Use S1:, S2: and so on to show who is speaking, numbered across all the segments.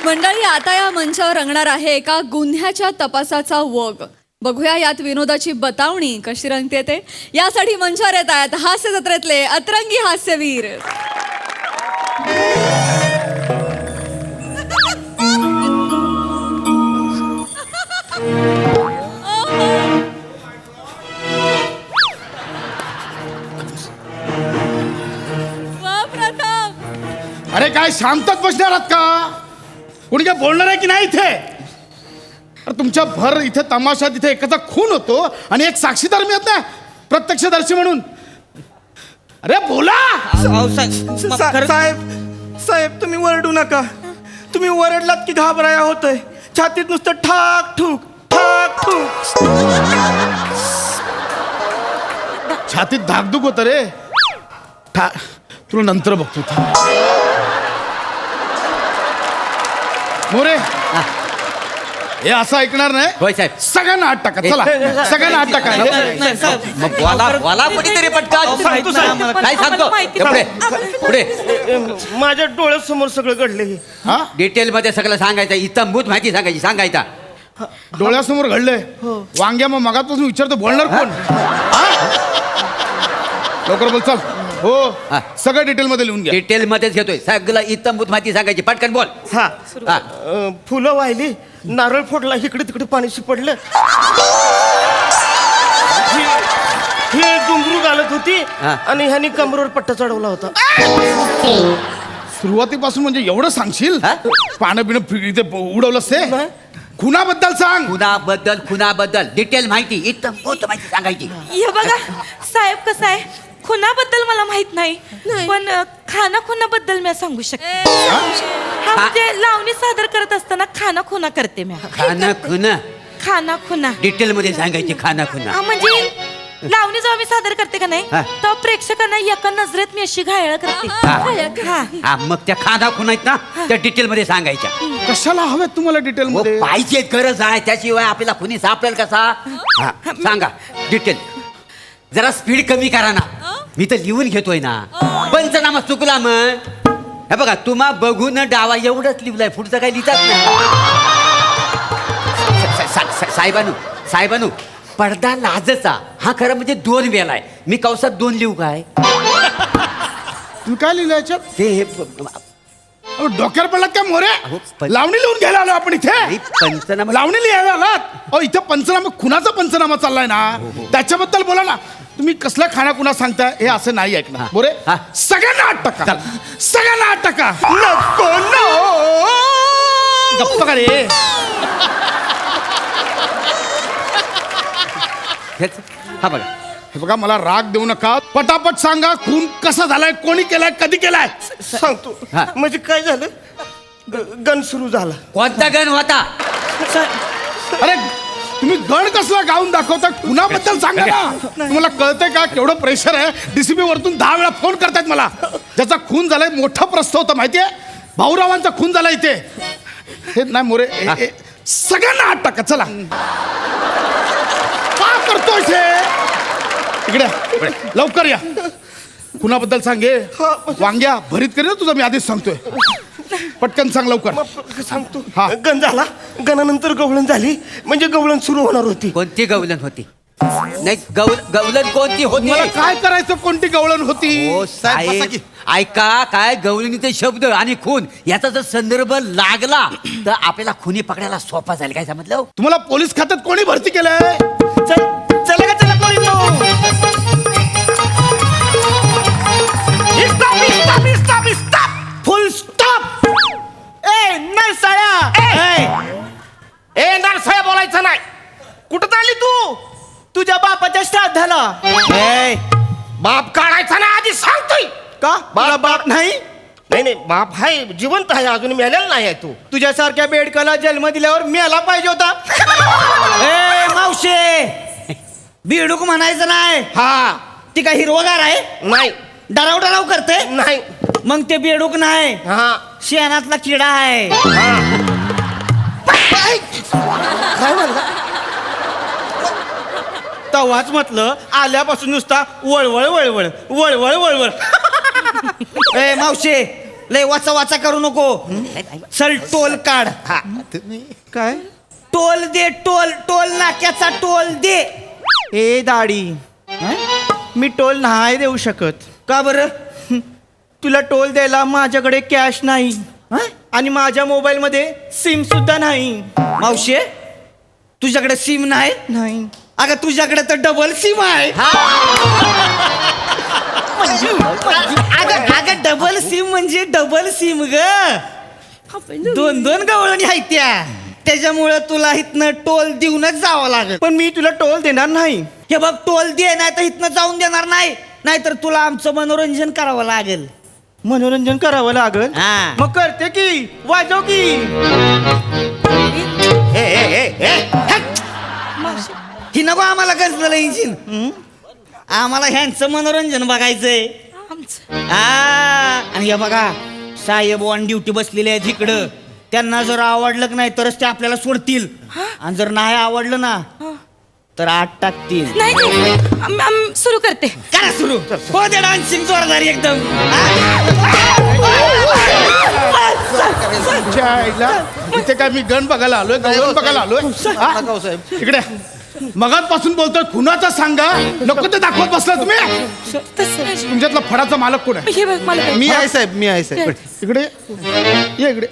S1: मंडळी, आता या मंचावर रंगणार आहे एका गुन्ह्याच्या तपासाचा वग. बघूया यात विनोदाची बतावणी कशी रंगते ते. यासाठी मंचावर येत आहेत हास्य जत्रेतले अतरंगी हास्यवीर.
S2: अरे काय शांतच बसणार आहात का? कोणी काय बोलणार आहे की नाही इथे? अरे तुमच्या भर इथे तमाशा, तिथे एकाचा खून होतो आणि एक साक्षीदार मिळत नाही प्रत्यक्षदर्शी म्हणून. अरे बोला.
S3: साहेब तुम्ही वरडू नका. तुम्ही वरडलात की घाबराया होतंय. छातीत नुसतं ठाक ठूक ठाक ठूक.
S2: छातीत धाकधूक होत रे. तुला नंतर बघतो. मोरे हे असं ऐकणार नाही.
S4: होय साहेब.
S2: सगळ्यांना आत टाका. चला सगळ्यांना आत टाका.
S4: काय सांगतो पुढे
S3: माझ्या डोळ्यासमोर सगळं घडले.
S2: हा
S4: डिटेल मध्ये सगळं सांगायचं. इतंभूत माहिती सांगायचा.
S2: डोळ्यासमोर घडलंय. वांग्या मग मगापासून विचारतो बोलणार कोण? लवकर बोल. चल. हो सगळं डिटेल मध्ये लिहून घ्या.
S4: डिटेल मध्येच घेतोय. सगळं इतंभूत माहिती सांगायची. पटकन बोल.
S3: हा फुलं वाहिली, नारळ फोडला, इकडे तिकडे पाणी शिपडलं. ही घुंगरू घालत होती आणि ह्यानी कमरेवर पट्टा चढवला होता.
S2: सुरुवातीपासून म्हणजे एवढं सांगशील? पानं बिणं इथे उडवलंस ते? खुनाबद्दल सांग.
S4: खुनाबद्दल डिटेल माहिती, इतंभूत माहिती सांगायची.
S5: हे बघा साहेब, कसं आहे, खुनाबद्दल मला माहित नाही, पण खाना खुनाबद्दल मी सांगू शकते. हा म्हणजे लावणी सादर करत असताना खाना खुना करते मी. खाना खुना
S4: डिटेल मध्ये सांगायची. खाना खुना
S5: हा म्हणजे लावणी जेव्हा मी सादर करते का नाही, तेव्हा प्रेक्षकांना एका नजरेत मी अशी घायल करते.
S4: हा मग त्या खाना खुना आहेत ना, त्या डिटेल मध्ये सांगायच्या.
S2: कशाला हव्यात तुम्हाला डिटेल मध्ये?
S4: पाहिजे गरज आहे. त्याशिवाय आपल्याला कुणी सापडेल कसा? सांगा डिटेल. जरा स्पीड कमी करा ना. मी तर लिहून घेतोय ना. पंचनामा चुकला मग. हे बघा, तुम्हा बघून डावा एवढंच लिहिलंय. पुढचं काही लिहितात नाही. साहेबानू पडदा लाजचा. हा खरं म्हणजे 2 वेळा आहे. मी कौसात 2 लिहू काय?
S2: तुम्ही काय लिहिलं याच्यात?
S4: ते
S2: डोक्यावर पडलात का मोरे? लावणी लिहून घ्यायला आलो आपण इथे.
S4: पंचनामा
S2: लावणी लिहायला आलात? इथे पंचनामा, खुनाचा पंचनामा चाललाय ना, त्याच्याबद्दल बोला ना. तुम्ही कसला खाना कुणा सांगताय? हे असं नाही ऐकणार मोरे. सगळ्यांना आत टाका. सगळ्यांना आत टाका. नको गप्प का रे?
S4: हा बघा.
S2: हे बघा, मला राग देऊ नका. पटापट सांगा खून कसा झालाय, कोणी केलाय, कधी केलाय?
S3: सांगतो. म्हणजे काय झालं, गण सुरू झाला.
S4: कोणता गण होता?
S2: अरे तुम्ही गण कसला गाऊन दाखवता? खुनाबद्दल सांगा ना. तुम्हाला कळतंय का केवढं प्रेशर आहे? डीसीपी वरतून 10 वेळा फोन करतायत मला. ज्याचा खून झालाय मोठा प्रस्ताव होता माहितीये. भाऊरावांचा खून झाला इथे. हे नाही मोरे. सगळ्यांना आत टाका. चला. का करतोय इथे? इकडे लवकर या. खुनाबद्दल सांगे. वांग्या भरीत करेल ना तुझा, मी आधीच सांगतोय. पटकन सांग लवकर.
S3: सांगतो. गण झाला. गणानंतर गवळण झाली. म्हणजे गवळण सुरू होणार होती.
S4: कोणती गवलन होती? नाही, गवलन कोणती होती?
S2: मला काय करायचं? कोणती गवळण होती?
S4: ओ साहेब ऐका, काय गवळणीचे शब्द आणि खून याचा जर संदर्भ लागला तर आपल्याला खुनी पकडायला सोपा जाईल. काय समजलं?
S2: तुम्हाला पोलीस खात्यात कोणी भरती केलंय?
S3: चला का चला पोरी. फुल स्टॉप. ए नरसाळ्या. ए नरसाळ्या बोलायचं नाही. कुठं चालली तू? तुझ्या बापाच्या श्राद्धाला. बाप काढायचा ना आधी सांगतोय का? मला बाप नाही. नाही बाप आहे, जिवंत आहे, अजून मेलेला नाही आहे. तू तुझ्यासारख्या बेडकाला जन्म दिल्यावर मेला पाहिजे होता.
S6: ए मावशे, बेडूक म्हणायचं नाही.
S3: हा
S6: ती काय हिरवगार आहे?
S3: नाही.
S6: डराव करते
S3: नाही.
S6: मग ते बेडूक नाही,
S3: हा
S6: शेणातला किडा आहे.
S3: काय म्हणला?
S6: तवाच म्हटलं, आल्यापासून नुसता वळवळ वळवळ वळवळ वळवळ. ए मावशे, लय वाचा वाचा करू नको. चल टोल काढ.
S3: हा तुम्ही काय
S6: टोल दे, टोल टोल नाक्याचा टोल दे.
S3: ए दाढी मी टोल नाही देऊ शकत.
S6: का बरं?
S3: तुला टोल द्यायला माझ्याकडे कॅश नाही आणि माझ्या मोबाईल मध्ये सिम सुद्धा नाही.
S6: मावशे तुझ्याकडे सिम नाही?
S3: नाही
S6: अगं तुझ्याकडे तर डबल सिम आहे. अगं डबल सिम म्हणजे डबल सिम ग. दोन दोन गवळणी आहेत त्या. त्याच्यामुळं तुला इथनं टोल देऊनच जावं लागेल.
S3: पण मी तुला टोल देणार नाही.
S6: हे बघ टोल दे नाही तर इथनं जाऊन देणार नाही. नाहीतर तुला आमचं मनोरंजन करावं लागेल.
S3: मनोरंजन करावं लागल.
S6: हा.
S3: मग करते की वाजव की.
S6: ही नको आम्हाला कसलं इंजिन. आम्हाला ह्यांचं मनोरंजन बघायचंय.
S5: आमचं
S6: आणि हे बघा साहेब ऑन ड्युटी बसलेले आहेत इकडं. त्यांना जर आवडलं की नाही तरच ते आपल्याला सोडतील. आणि जर नाही आवडलं ना तर आत टाकतील.
S5: नाही सुरू करते.
S6: करा सुरू. हो दे डान्सिंग जोरदार एकदम.
S2: तुमच्या आईला इथे काय मी गण बघायला आलोय गण बघायला आलोय हा? इकडे मगाचपासून बोलतोय खुनाचा सांगा नको ते दाखवत बसला तुम्ही.
S5: तसं नाही.
S2: तुमच्यातला फडाचा मालक कोण आहे?
S5: हे बघ मला
S3: मी आहे साहेब मी आहे साहेब.
S2: इकडे ये इकडे.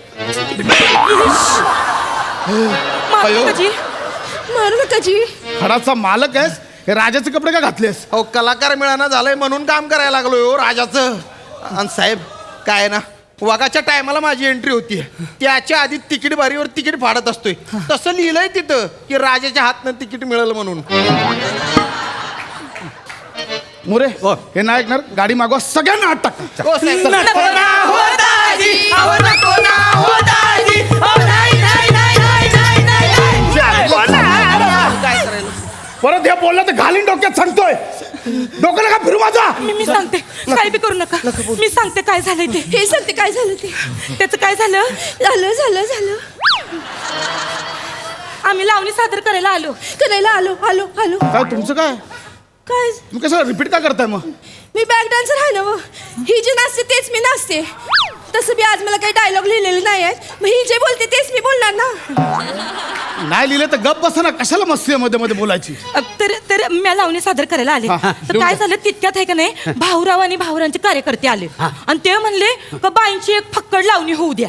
S5: मारू नका जी. मारू नका जी.
S2: फडाचा मालक आहेस हे राजाचे कपडे का घातलेस?
S3: अहो कलाकार मिळाना झालंय म्हणून काम करायला लागलोय हो राजाचं. आणि साहेब काय ना वाघाच्या टायमाला माझी एंट्री होती. त्याच्या आधी तिकीट बारीवर तिकीट फाडत असतोय. तसं लिहिलंय तिथं की राजाच्या हातनं तिकीट मिळालं म्हणून.
S2: मोरे हे नाही ऐकणार गाडी मागवा सगळ्यांना आत टाका.
S3: हो साहेब
S2: परत हे बोललं तर घालीन डोक्यात सांगतोय. डोक्याला का फिरू माझा.
S5: मी सांगते काय बी करू नका. मी सांगते काय झालंय ते. हे सांगते काय झालं ते. त्याचं काय झालं. झालं आम्ही लावणी सादर करायला आलो.
S2: काय तुमचं काय
S1: काय
S2: तुम्ही कसं रिपीट का करताय मग?
S1: मी बॅक डान्सर आहे ना मग. ही जी नाचते तेच मी नाचते. तसं बी आज मला काही डायलॉग लिहिलेले नाही आहेत. मग ही जे बोलते तेच मी बोलणार ना.
S2: नाही लिहिले तर गप बसा ना. कशाला मस्ती मध्ये मध्ये बोलायची?
S5: तर मी लावणी सादर करायला आले.
S2: हा,
S5: तर काय झालं तितक्यात आहे का नाही भाऊराव आणि भाऊरांचे कार्यकर्ते आले आणि ते म्हणले का बाईंची एक फक्कड लावणी होऊ द्या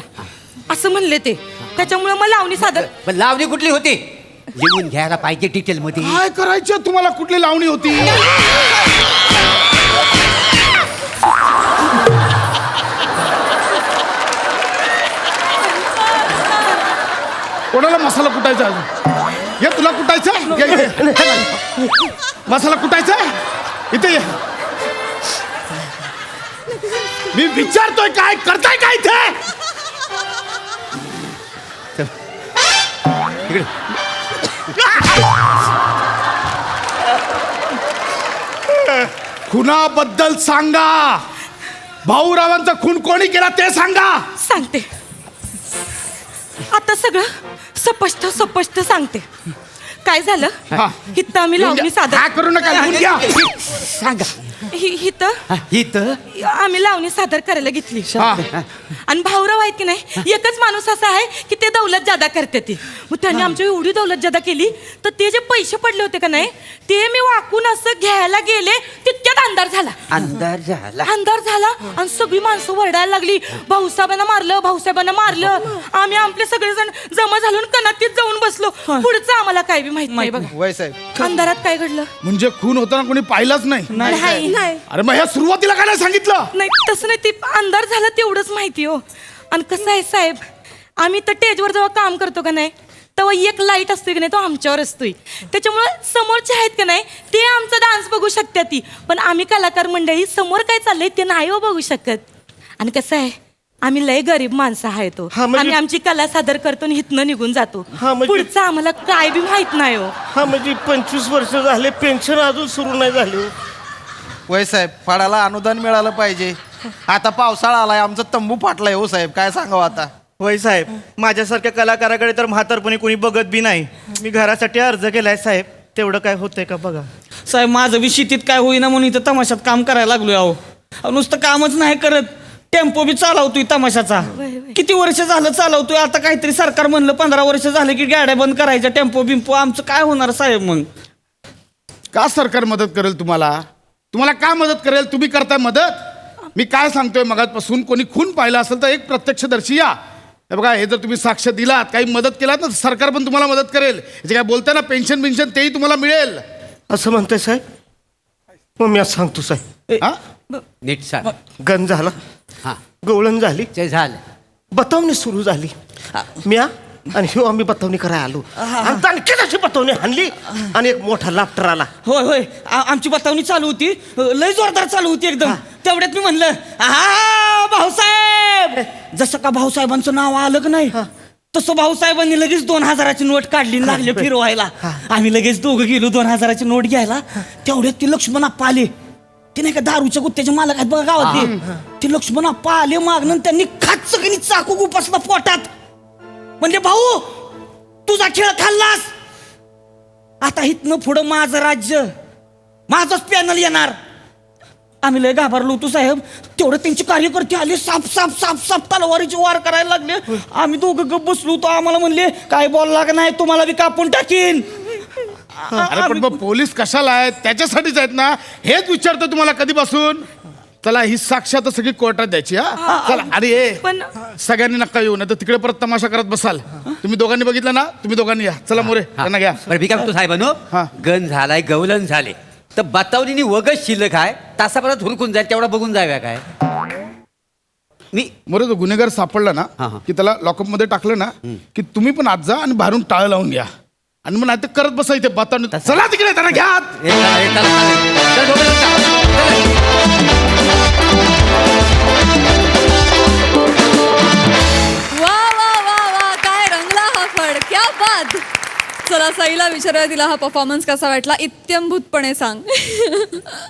S5: असं म्हणले ते. त्याच्यामुळे मग लावणी सादर.
S4: पण लावणी कुठली होती लिहून घ्यायला पाहिजे डिटेल मध्ये.
S2: काय करायचं तुम्हाला? कुठली लावणी होती? कोणाला मसाला कुटायचा अजून? हे तुला कुटायचं? ये इथे. मसाला कुटायचा इथे ये. मी विचारतोय काय करताय काय इथे? इकडे. खुनाबद्दल सांगा. भाऊरावांचा खून कोणी केला ते सांगा.
S5: सांगते आता सगळं स्पष्ट सांगते. काय झालं
S2: हा.
S5: इथं आम्ही लावणी सादर
S2: हा करू नका लिहून घ्या.
S4: सांगा.
S5: इथं
S4: इथं
S5: आम्ही लावणी सादर करायला घेतली.
S2: हा.
S5: आणि भाऊराव आहेत की नाही एकच माणूस असा आहे की ते दौलत जादा करते ती. मग त्यांनी आमची एवढी दौलत जादा केली तर ते जे पैसे पडले होते का नाही ते मी वाकून असं घ्यायला गेले तितक्यात अंधार झाला. अंधार झाला आणि सगळी माणसं वरडायला लागली भाऊसाहेबांना मारलं. आम्ही आपले सगळेजण जमा झालून कनातीत जाऊन बसलो. पुढचं आम्हाला काय बी माहित नाही बघा.
S3: वय साहेब
S5: अंधारात काय घडलं
S2: म्हणजे खून होताना कोणी पाहिलंच नाही?
S5: नाही
S2: अरे मग ह्या सुरुवातीला काय नाही सांगितलं?
S5: नाही तसं नाही. ते अंधार झाला तेवढंच माहिती हो. आणि कसं आहे साहेब आम्ही तर स्टेजवर जेव्हा काम करतो का नाही तेव्हा एक लाईट असतोय की नाही तो आमच्यावर असतोय. त्याच्यामुळं समोरचे आहेत का नाही ते आमचा डान्स बघू शकतात ती. पण आम्ही कलाकार मंडळी समोर काय चाललंय ते नाही हो बघू शकत. आणि कसं आहे आम्ही लय गरीब माणसं आहे तो.
S3: हा, म्हणजे-
S5: आम्ही आमची कला सादर करतो आणि इथनं निघून जातो.
S3: हा, म्हणजे-
S5: पुढचं आम्हाला काय बी माहित नाही हो.
S3: हा म्हणजे 25 वर्ष झाले पेन्शन अजून सुरू नाही झाली. वय साहेब फाडाला अनुदान मिळालं पाहिजे. आता पावसाळा आलाय आमचा तंबू फाटलाय हो साहेब काय सांगावं आता.
S7: होय साहेब माझ्यासारख्या कलाकाराकडे तर म्हातारपणी कोणी बघत बी नाही. मी घरासाठी अर्ज केलाय साहेब तेवढं काय होतंय का बघा.
S6: साहेब माझं बी शेतीत काय होईना म्हणून इथं तमाशात काम करायला लागलोय. अहो नुसतं कामच नाही करत टेम्पो बी चालवतोय तमाशाचा. किती वर्ष झालं चालवतोय. आता काहीतरी सरकार म्हणलं 15 वर्ष झालं की गाड्या बंद करायच्या, टेम्पो बिंपो. आमचं काय होणार साहेब मग?
S2: का सरकार मदत करेल तुम्हाला? तुम्हाला का मदत करेल? तुम्ही करताय मदत? मी काय सांगतोय मगाचपासून, कोणी खून पाहिला असेल तर एक प्रत्यक्षदर्शी या. हे बघा, हे जर तुम्ही साक्ष दिलात, काही मदत केलात ना, सरकार पण तुम्हाला मदत करेल. जे काय बोलताय ना पेन्शन तेही तुम्हाला मिळेल.
S3: असं म्हणतोय साहेब? मग मी आज सांगतो साहेब.
S2: हा?
S4: नीट सांग.
S3: गण झाला,
S4: हा
S3: गवळण झाली,
S4: ते झालं.
S3: बतावणी सुरू झाली. मी आणि ह्यो आम्ही बतावणी करायला आलो. आणि आणखी अशी बतावणी हाणली आणि एक मोठा लाफ्टर आला.
S6: होय होय, आमची बतावणी चालू होती, लय जोरदार चालू होती एकदम. तेवढ्यात मी म्हणलं, हा भाऊसाहेब. जसं का भाऊसाहेबांचं नाव आलं का नाही, तसं भाऊसाहेबांनी लगेच 2000ची नोट काढली आणि लागले फिरवायला. आम्ही लगेच दोघं गेलो 2000ची नोट घ्यायला. तेवढ्यात ती लक्ष्मण आप्पा आले. ते नाही का दारूच्या गुत्त्याचे मालक आहेत बघा गावात, ते लक्ष्मण आप्पा आले मागणं. त्यांनी खाचकनी चाकू गुपासला पोटात. म्हणजे भाऊ, तुझा खेळ खाल्लास, आता इथनं पुढं माझं राज्य, माझंच पॅनल येणार. आम्ही लय घाबरलो होतो साहेब. तेवढं त्यांचे कार्यकर्ते आले, साप साप साप साप तलवारीचे वार करायला लागले. आम्ही दोघं गप्प बसलो होतो. आम्हाला म्हणले, काय बोलला का नाही, तुम्हाला बी कापून टाकीन.
S2: अरे पण मग पोलीस कशाला आहेत? त्याच्यासाठीच आहेत ना. हेच विचारतो तुम्हाला कधीपासून. चला, ही साक्ष आता सगळी कोर्टात द्यायची. हा चला. अरे
S5: पण
S2: सगळ्यांनी नका येऊ, नाही तर तिकडे परत तमाशा करत बसाल. तुम्ही दोघांनी बघितलं ना, तुम्ही दोघांनी या. चला मोरे, त्यांना घ्या.
S4: बरं मी काय म्हणतो साहेबांनो,
S2: हा.
S4: गण झालाय, गवलन झाले, तर बतावलीनी वगच शिल्लक आहे, तासाभरात हुरकून जाईल, तेवढा बघून जाव्या काय. मी
S2: मोरे, तो गुन्हेगार सापडला ना
S4: हा, हा.
S2: की त्याला लॉकअप मध्ये टाकलं ना की तुम्ही पण आत जा आणि बाहेरून टाळ लावून या. आणि मग नाही करत बसा इथे बतावणी. चला तिकडे, त्यांना घ्या आत.
S4: हे चला, हे चला, चालेल. चल, दोघं जण चला.
S1: वा वा वा वा, काय रंगला हा फड, क्या बात. चला सईला विचारूया, तिला हा परफॉर्मन्स कसा वाटला. इत्यंभूतपणे सांग.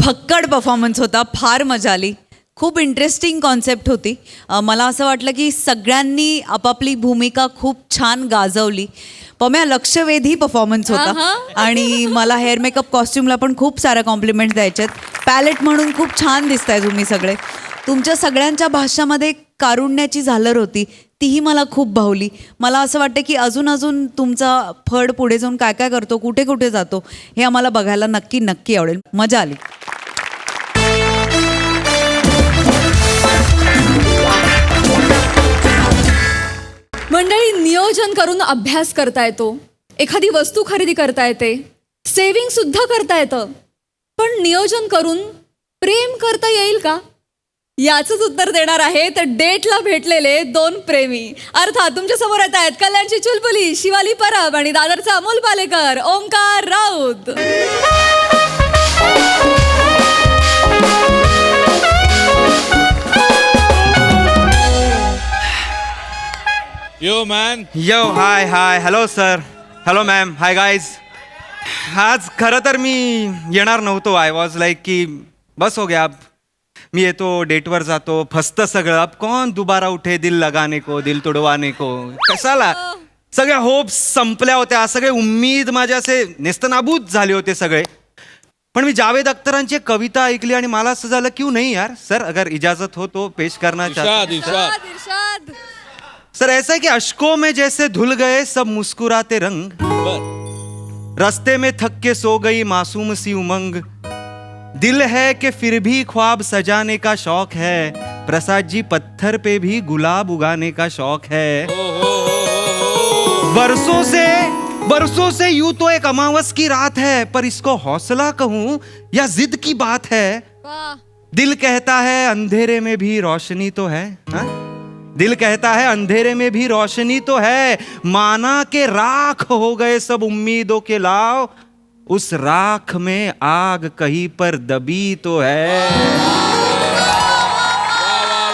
S8: फक्कड परफॉर्मन्स होता, फार मजा आली. खूप इंटरेस्टिंग कॉन्सेप्ट होती. मला असं वाटलं की सगळ्यांनी आपापली भूमिका खूप छान गाजवली. पम्या लक्षवेधी परफॉर्मन्स होता. आणि मला हेअर मेकअप कॉस्ट्युमला पण खूप साऱ्या कॉम्प्लिमेंट द्यायच्यात. पॅलेट म्हणून खूप छान दिसताय तुम्ही सगळे. तुमच्या सगळ्यांच्या भाषामध्ये कारुण्याची झालर होती, तीही मला खूप भावली. मला असं वाटतं की अजून अजून तुमचा फड पुढे जाऊन काय काय करतो, कुठे कुठे जातो, हे आम्हाला बघायला नक्की नक्की आवडेल. मजा आली.
S1: मंडळी, नियोजन करून अभ्यास करता येतो, एखादी वस्तू खरेदी करता येते, सेविंग सुद्धा करता येतं, पण नियोजन करून प्रेम करता येईल का? याचंच उत्तर देणार आहेत डेटला भेटलेले दोन प्रेमी. अर्थात तुमच्या समोर येत आहेत कल्याणची चुलबुली शिवाली परब आणि दादरचा Amol Palekar, Omkar Raut.
S9: Yo man.
S7: Yo hi hi, hello sir, hello ma'am, hi guys. आज खरं तर मी येणार नव्हतो. आय वॉज लाईक की बस हो गया, अब मी येतो, डेटवर जातो, फसतं सगळं. अब कौन दुबारा उठे दिल लगाने को, दिल तुडवाने को. कशाला? सगळ्या होप्स संपल्या होत्या, सगळे उम्मीद माझे असे नेस्तनाबूत झाले होते सगळे. पण मी जावेद अख्तरांची एक कविता ऐकली आणि मला असं झालं, क्यों नहीं यार सर, अगर इजाजत हो तो पेश करना चाहता.
S9: इरशाद.
S1: इरशाद.
S7: सर ऐसा है कि अश्कों में जैसे धुल गए सब मुस्कुराते रंग, रास्ते में थक के सो गई मासूम सी उमंग, दिल है कि फिर भी ख्वाब सजाने का शौक है, प्रसाद जी पत्थर पे भी गुलाब उगाने का शौक है. बरसों से यूं तो एक अमावस की रात है, पर इसको हौसला कहूं या जिद की बात है.
S1: वाह.
S7: दिल कहता है अंधेरे में भी रोशनी तो है. हाँ? दिल कहता है अंधेरे में भी रोशनी तो है, माना के राख हो गए सब उम्मीदों के लाव, उस राख में आग कहीं पर दबी तो है.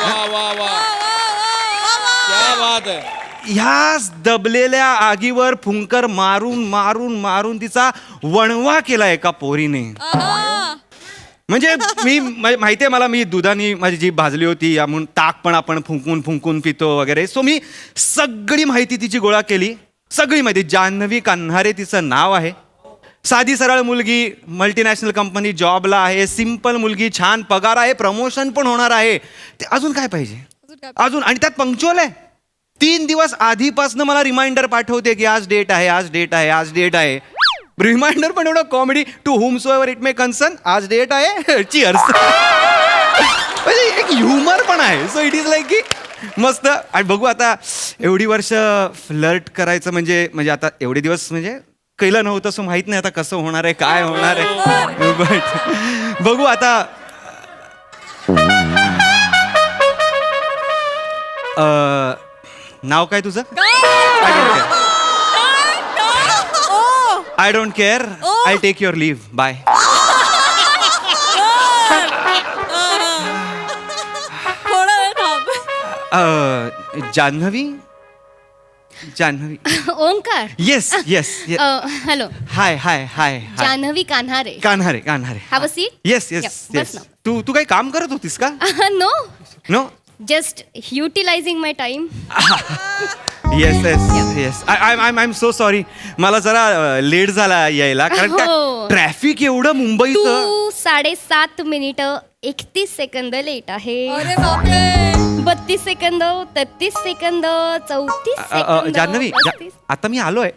S9: वाह वाह वाह, क्या बात है.
S7: ह्याच दबलेल्या आगीवर फुंकर मारून मारून मारून तिचा वणवा केला एका पोरीने.
S1: आहा.
S7: म्हणजे मी माहितीये मला, मी दुधाने माझी जीभ भाजली होती, या म्हणून ताक पण आपण फुंकून फुंकून पितो वगैरे. सो मी सगळी माहिती तिची गोळा केली, सगळी माहिती. जान्हवी कान्हारे तिचं नाव आहे. साधी सरळ मुलगी, मल्टीनॅशनल कंपनी जॉबला आहे, सिम्पल मुलगी, छान पगार आहे, प्रमोशन पण होणार आहे. ते अजून काय पाहिजे अजून, आणि त्यात पंक्च्युअल आहे. 3 दिवस आधीपासून मला रिमाइंडर पाठवते की आज डेट आहे, आज डेट आहे, आज डेट आहे. रिमाइंडर पण एवढं comedy. To whomsoever it may concern, आज डेट आहे, चिअर्स. म्हणजे एक ह्युमर पण आहे. सो इट इज लाईक की मस्त. आणि बघू आता एवढी वर्ष फ्लर्ट करायचं म्हणजे आता एवढे दिवस म्हणजे केलं नव्हतं, सो माहित नाही आता कसं होणार आहे, काय होणार आहे. बट बघू आता. नाव काय तुझं? I don't care. I take your leave. Bye.
S1: थोडा वेळ थांब.
S7: Janhvi.
S10: Omkar
S7: yes yes.
S10: Hello
S7: hi hi hi.
S10: Janhvi Kanhare.
S7: Kanhare Kanhare.
S10: Have a seat.
S7: Yes
S10: Yeah,
S7: yes
S10: बस
S7: येस.
S10: ना.
S7: तू काही काम करत होतीस का?
S10: No
S7: no.
S10: Just utilising my time.
S7: Yes yes yes. I am so sorry. मला जरा लेट झाला यायला, कारण
S10: हो.
S7: ट्रॅफिक एवढं मुंबईचं.
S10: तू 7.5 मिनिटं 31 सेकंद लेट आहे.
S1: अरे बापरे.
S10: 32 सेकंद, 33 सेकंद, 34 सेकंद.
S7: जान्हवी आता मी आलोय.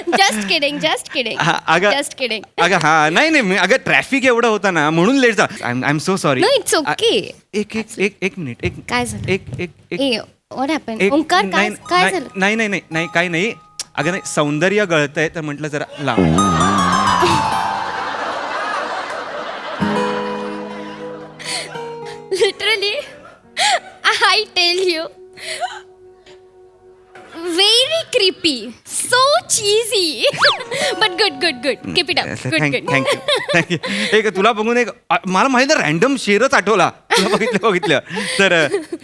S10: Just kidding, just kidding, just kidding.
S7: अगं हा नाही अगं ट्रॅफिक एवढं होतं ना म्हणून लेट झाला. I am so sorry.
S10: No it's okay.
S7: एक मिनिट.
S10: काय झालं?
S7: एक
S10: ए व्हॉट हॅपन? ओंकार काय झालं?
S7: नाही काही नाही. अगं नाही, सौंदर्य गळतंय तर म्हटलं जरा लांब.
S10: Literally I tell you, very creepy, so cheesy, but good. Keep it up. Good.
S7: Thank you. एक तुला बघून मला माहिती रॅन्डम शेरच आठवला. तुला बघितलं तर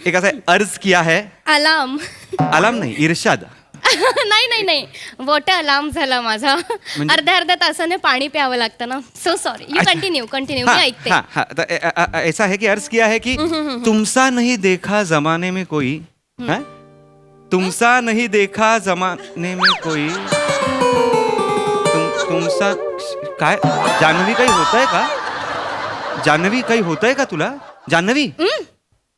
S7: एक असा अर्ज किया है.
S10: अलार्म.
S7: अलार्म नाही, इर्शाद.
S10: नाही वॉटर अलार्म झाला माझा. अर्ध्या तासाने पाणी प्यावं लागतं ना. So sorry. यू कंटिन्यू मी ऐकते.
S7: ऐसा है कि अर्ज किया है कि तुमसा नहीं देखा जमाने में कोई. तुमसा नहीं देखा जमाने में कोई. तुमसा काय जान्हवी काही होतंय का? जान्हवी काही होतंय का तुला? जान्हवी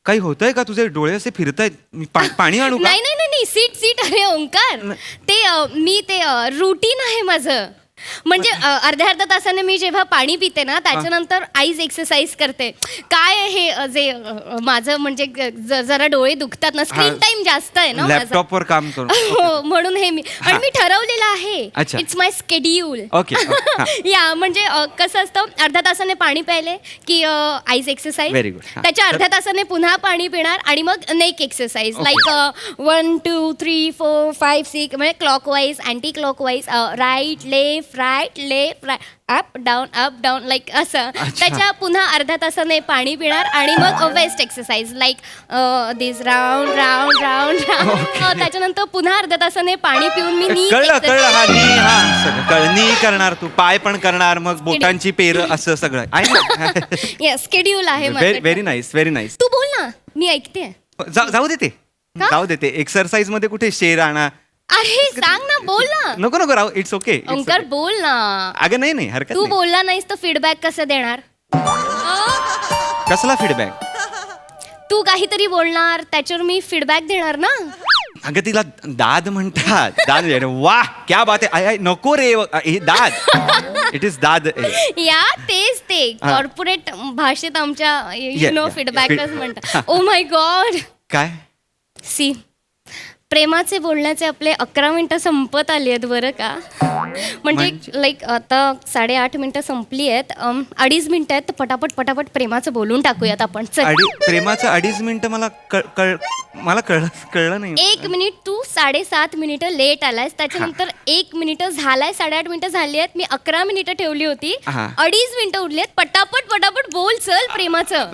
S7: काही होतंय का? तुझे डोळे असे फिरतायत. पाणी आणू का?
S10: नाही सीट. अरे ओंकार, मी ते रुटीन आहे माझं. म्हणजे अर्ध्या तासाने मी जेव्हा पाणी पिते ना त्याच्यानंतर आईज एक्सरसाइज करते. काय हे जे माझं म्हणजे जरा डोळे दुखतात ना, स्क्रीन टाइम जास्त आहे ना
S7: लॅपटॉपवर काम करू.
S10: हो म्हणून हे मी ठरवलेलं आहे. It's my schedule.
S7: ओके.
S10: या म्हणजे कसं असतं, अर्ध्या तासाने पाणी प्यायले की आईज एक्सरसाइज.
S7: Very good.
S10: त्याच्या अर्ध्या तासाने पुन्हा पाणी पिणार आणि मग नेक एक्सरसाइज लाईक 1 2 3 4 5 6 म्हणजे clockwise, anti clockwise, right left up down like असं. त्याच्या पुन्हा अर्ध्या तासाने पाणी पिणार आणि मग waist exercise like this round. त्याच्यानंतर पुन्हा अर्ध्या तासाने पाणी पिऊन मी
S7: कळणी करणार. तू पाय पण करणार, मग बोटांची पेर असं सगळं.
S10: स्केड्यूल आहे.
S7: Very nice.
S10: तू बोल ना, मी ऐकते.
S7: जाऊ देते. एक्सरसाइज मध्ये कुठे शेर आणा.
S10: अरे सांग ना, बोल ना.
S7: नको राव. It's okay.
S10: ओंकार बोल ना.
S7: अगं नाही हरकत
S10: तू
S7: नाही.
S10: बोलला नाहीस तर फीडबॅक कसं देणार?
S7: कसला फीडबॅक?
S10: तू काहीतरी बोलणार त्याच्यावर मी फीडबॅक देणार ना.
S7: अगं तिला दाद म्हणतात. दाद. वाह क्या बात आहे. नको रे हे दाद. इट इज दाद.
S10: या तेच ते कॉर्पोरेट भाषेत आमच्या फीडबॅकच म्हणतात. Oh my God.
S7: काय?
S10: सी, प्रेमाचे बोलण्याचे आपले 11 मिनिटं संपत आली आहेत बरं का. म्हणजे लाईक आता 8:30 मिनिटं संपली आहेत. 2.5 मिनिटं आहेत, तर पटापट प्रेमाचं बोलून टाकूयात आपण.
S7: प्रेमाचं 2.5 मिनिटं मला कळलं नाही.
S10: 1 मिनिट. तू 7.5 मिनिटं लेट आलायस, त्याच्यानंतर 1 मिनिटं झालाय, 8.5 मिनिटं झाली आहेत. मी 11 मिनिटं ठेवली होती, 2.5 मिनिटं उरली आहेत. पटापट बोल चल प्रेमाचं.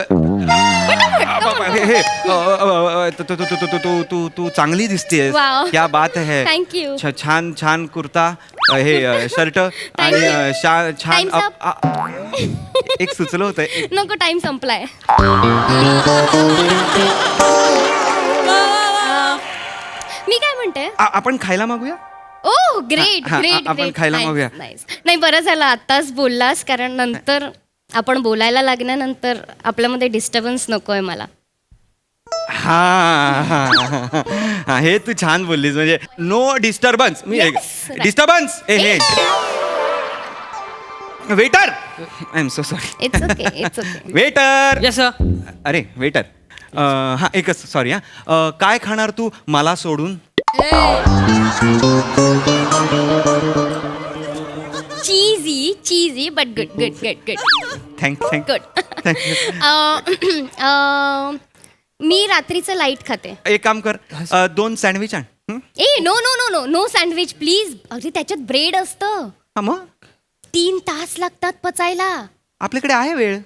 S7: तू चांगली दिसतेस. क्या बात है.
S10: थँक्यू.
S7: छान कुर्ता, हे शर्ट आणि छान. एक सुचलं होतं.
S10: नको, टाइम संपलाय. मी काय म्हणते,
S7: आपण खायला मागूया.
S10: ओह ग्रेट
S7: हा,
S10: ग्रेट
S7: आपण खायला मागूया.
S10: नाही बरं झालं आत्ताच बोललास कारण नंतर आपण बोलायला लागल्यानंतर आपल्यामध्ये डिस्टर्बन्स नकोय मला.
S7: हा हे तू छान बोललीस म्हणजे नो डिस्टर्बन्स. मी
S10: Yes, right.
S7: डिस्टर्बन्स हे waiter I am so sorry.
S10: It's okay it's okay.
S7: Waiter.
S6: Yes sir.
S7: अरे वेटर हा एकच सॉरी हा काय खाणार तू मला सोडून?
S10: Cheesy but good good good good
S7: thank
S10: good. मी रात्रीचं लाईट खाते.
S7: एक काम कर 2 सँडविच आण. हं?
S10: ए no no no no no sandwich please. अगदी त्याच्यात ब्रेड असतं.
S7: हा मग
S10: 3 तास लागतात पचायला.
S7: आपल्याकडे आहे वेळ.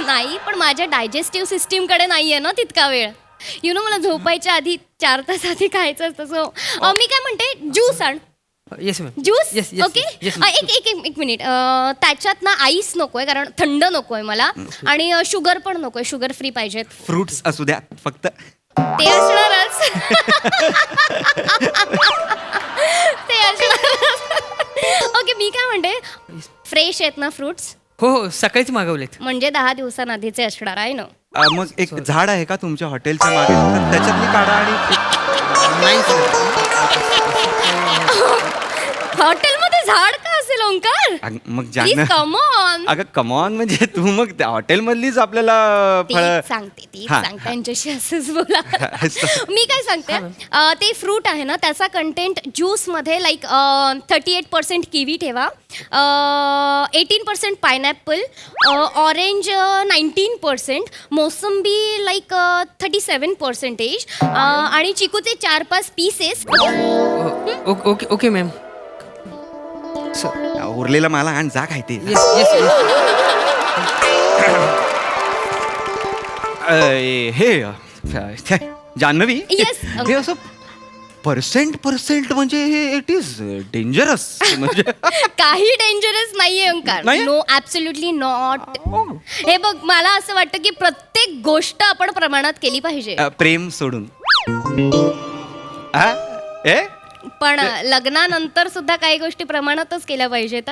S10: नाही पण माझ्या डायजेस्टिव्ह सिस्टीमकडे नाहीये ना तितका वेळ. मला झोपायच्या आधी 4 तास आधी खायचं असतं. सो मी काय म्हणते ज्यूस आण.
S6: Yes ma'am.
S10: Juice
S6: Yes, yes,
S10: okay.
S6: yes,
S10: एक मिनिट त्याच्यात ना आईस नकोय कारण थंड नकोय मला आणि शुगर पण नकोय. शुगर फ्री पाहिजेत.
S7: फ्रुट्स असू द्या फक्त.
S10: ते असणारच. ते असणारच. ओके मी काय म्हणते फ्रेश आहेत ना फ्रुट्स?
S6: हो हो सकाळीच मागवलेत.
S10: म्हणजे 10 दिवसांआधीचे असणार आहे ना.
S7: मग एक झाड आहे का तुमच्या हॉटेलच्या मागे तर त्याच्यातली काढा आणि
S6: नाही सर.
S10: हॉटेलमध्ये झाड का असेल ओंकार?
S7: मग
S10: प्लीज
S7: जाणं
S10: कम ऑन.
S7: अगं कमॉन म्हणजे तू मग त्या हॉटेलमधलीच आपल्याला फळ
S10: सांगते
S7: हा.
S10: त्यांच्याशी असंच बोला. मी काय सांगते ते फ्रूट आहे ना त्याचा कंटेंट ज्यूस मध्ये लाईक 38% किवी ठेवा, 18% पायनॅपल, ऑरेंज 19%, मोसंबी लाईक 37% आणि चिकूचे 4-5 पीसेस.
S6: Okay okay ma'am.
S7: उरलेला मला आण जा काय ते.
S6: येस येस
S7: हे जान्हवी
S10: Yes.
S7: हे असं पर्सेंट म्हणजे हे इट इज डेंजरस म्हणजे
S10: काही डेंजरस नाहीये ओंकार.
S7: नाही?
S10: No absolutely not. हे बघ मला असं वाटतं की प्रत्येक गोष्ट आपण प्रमाणात केली पाहिजे.
S7: प्रेम सोडून. हा? ए
S10: पण लग्नानंतर सुद्धा काही गोष्टी प्रमाणातच केल्या पाहिजेत.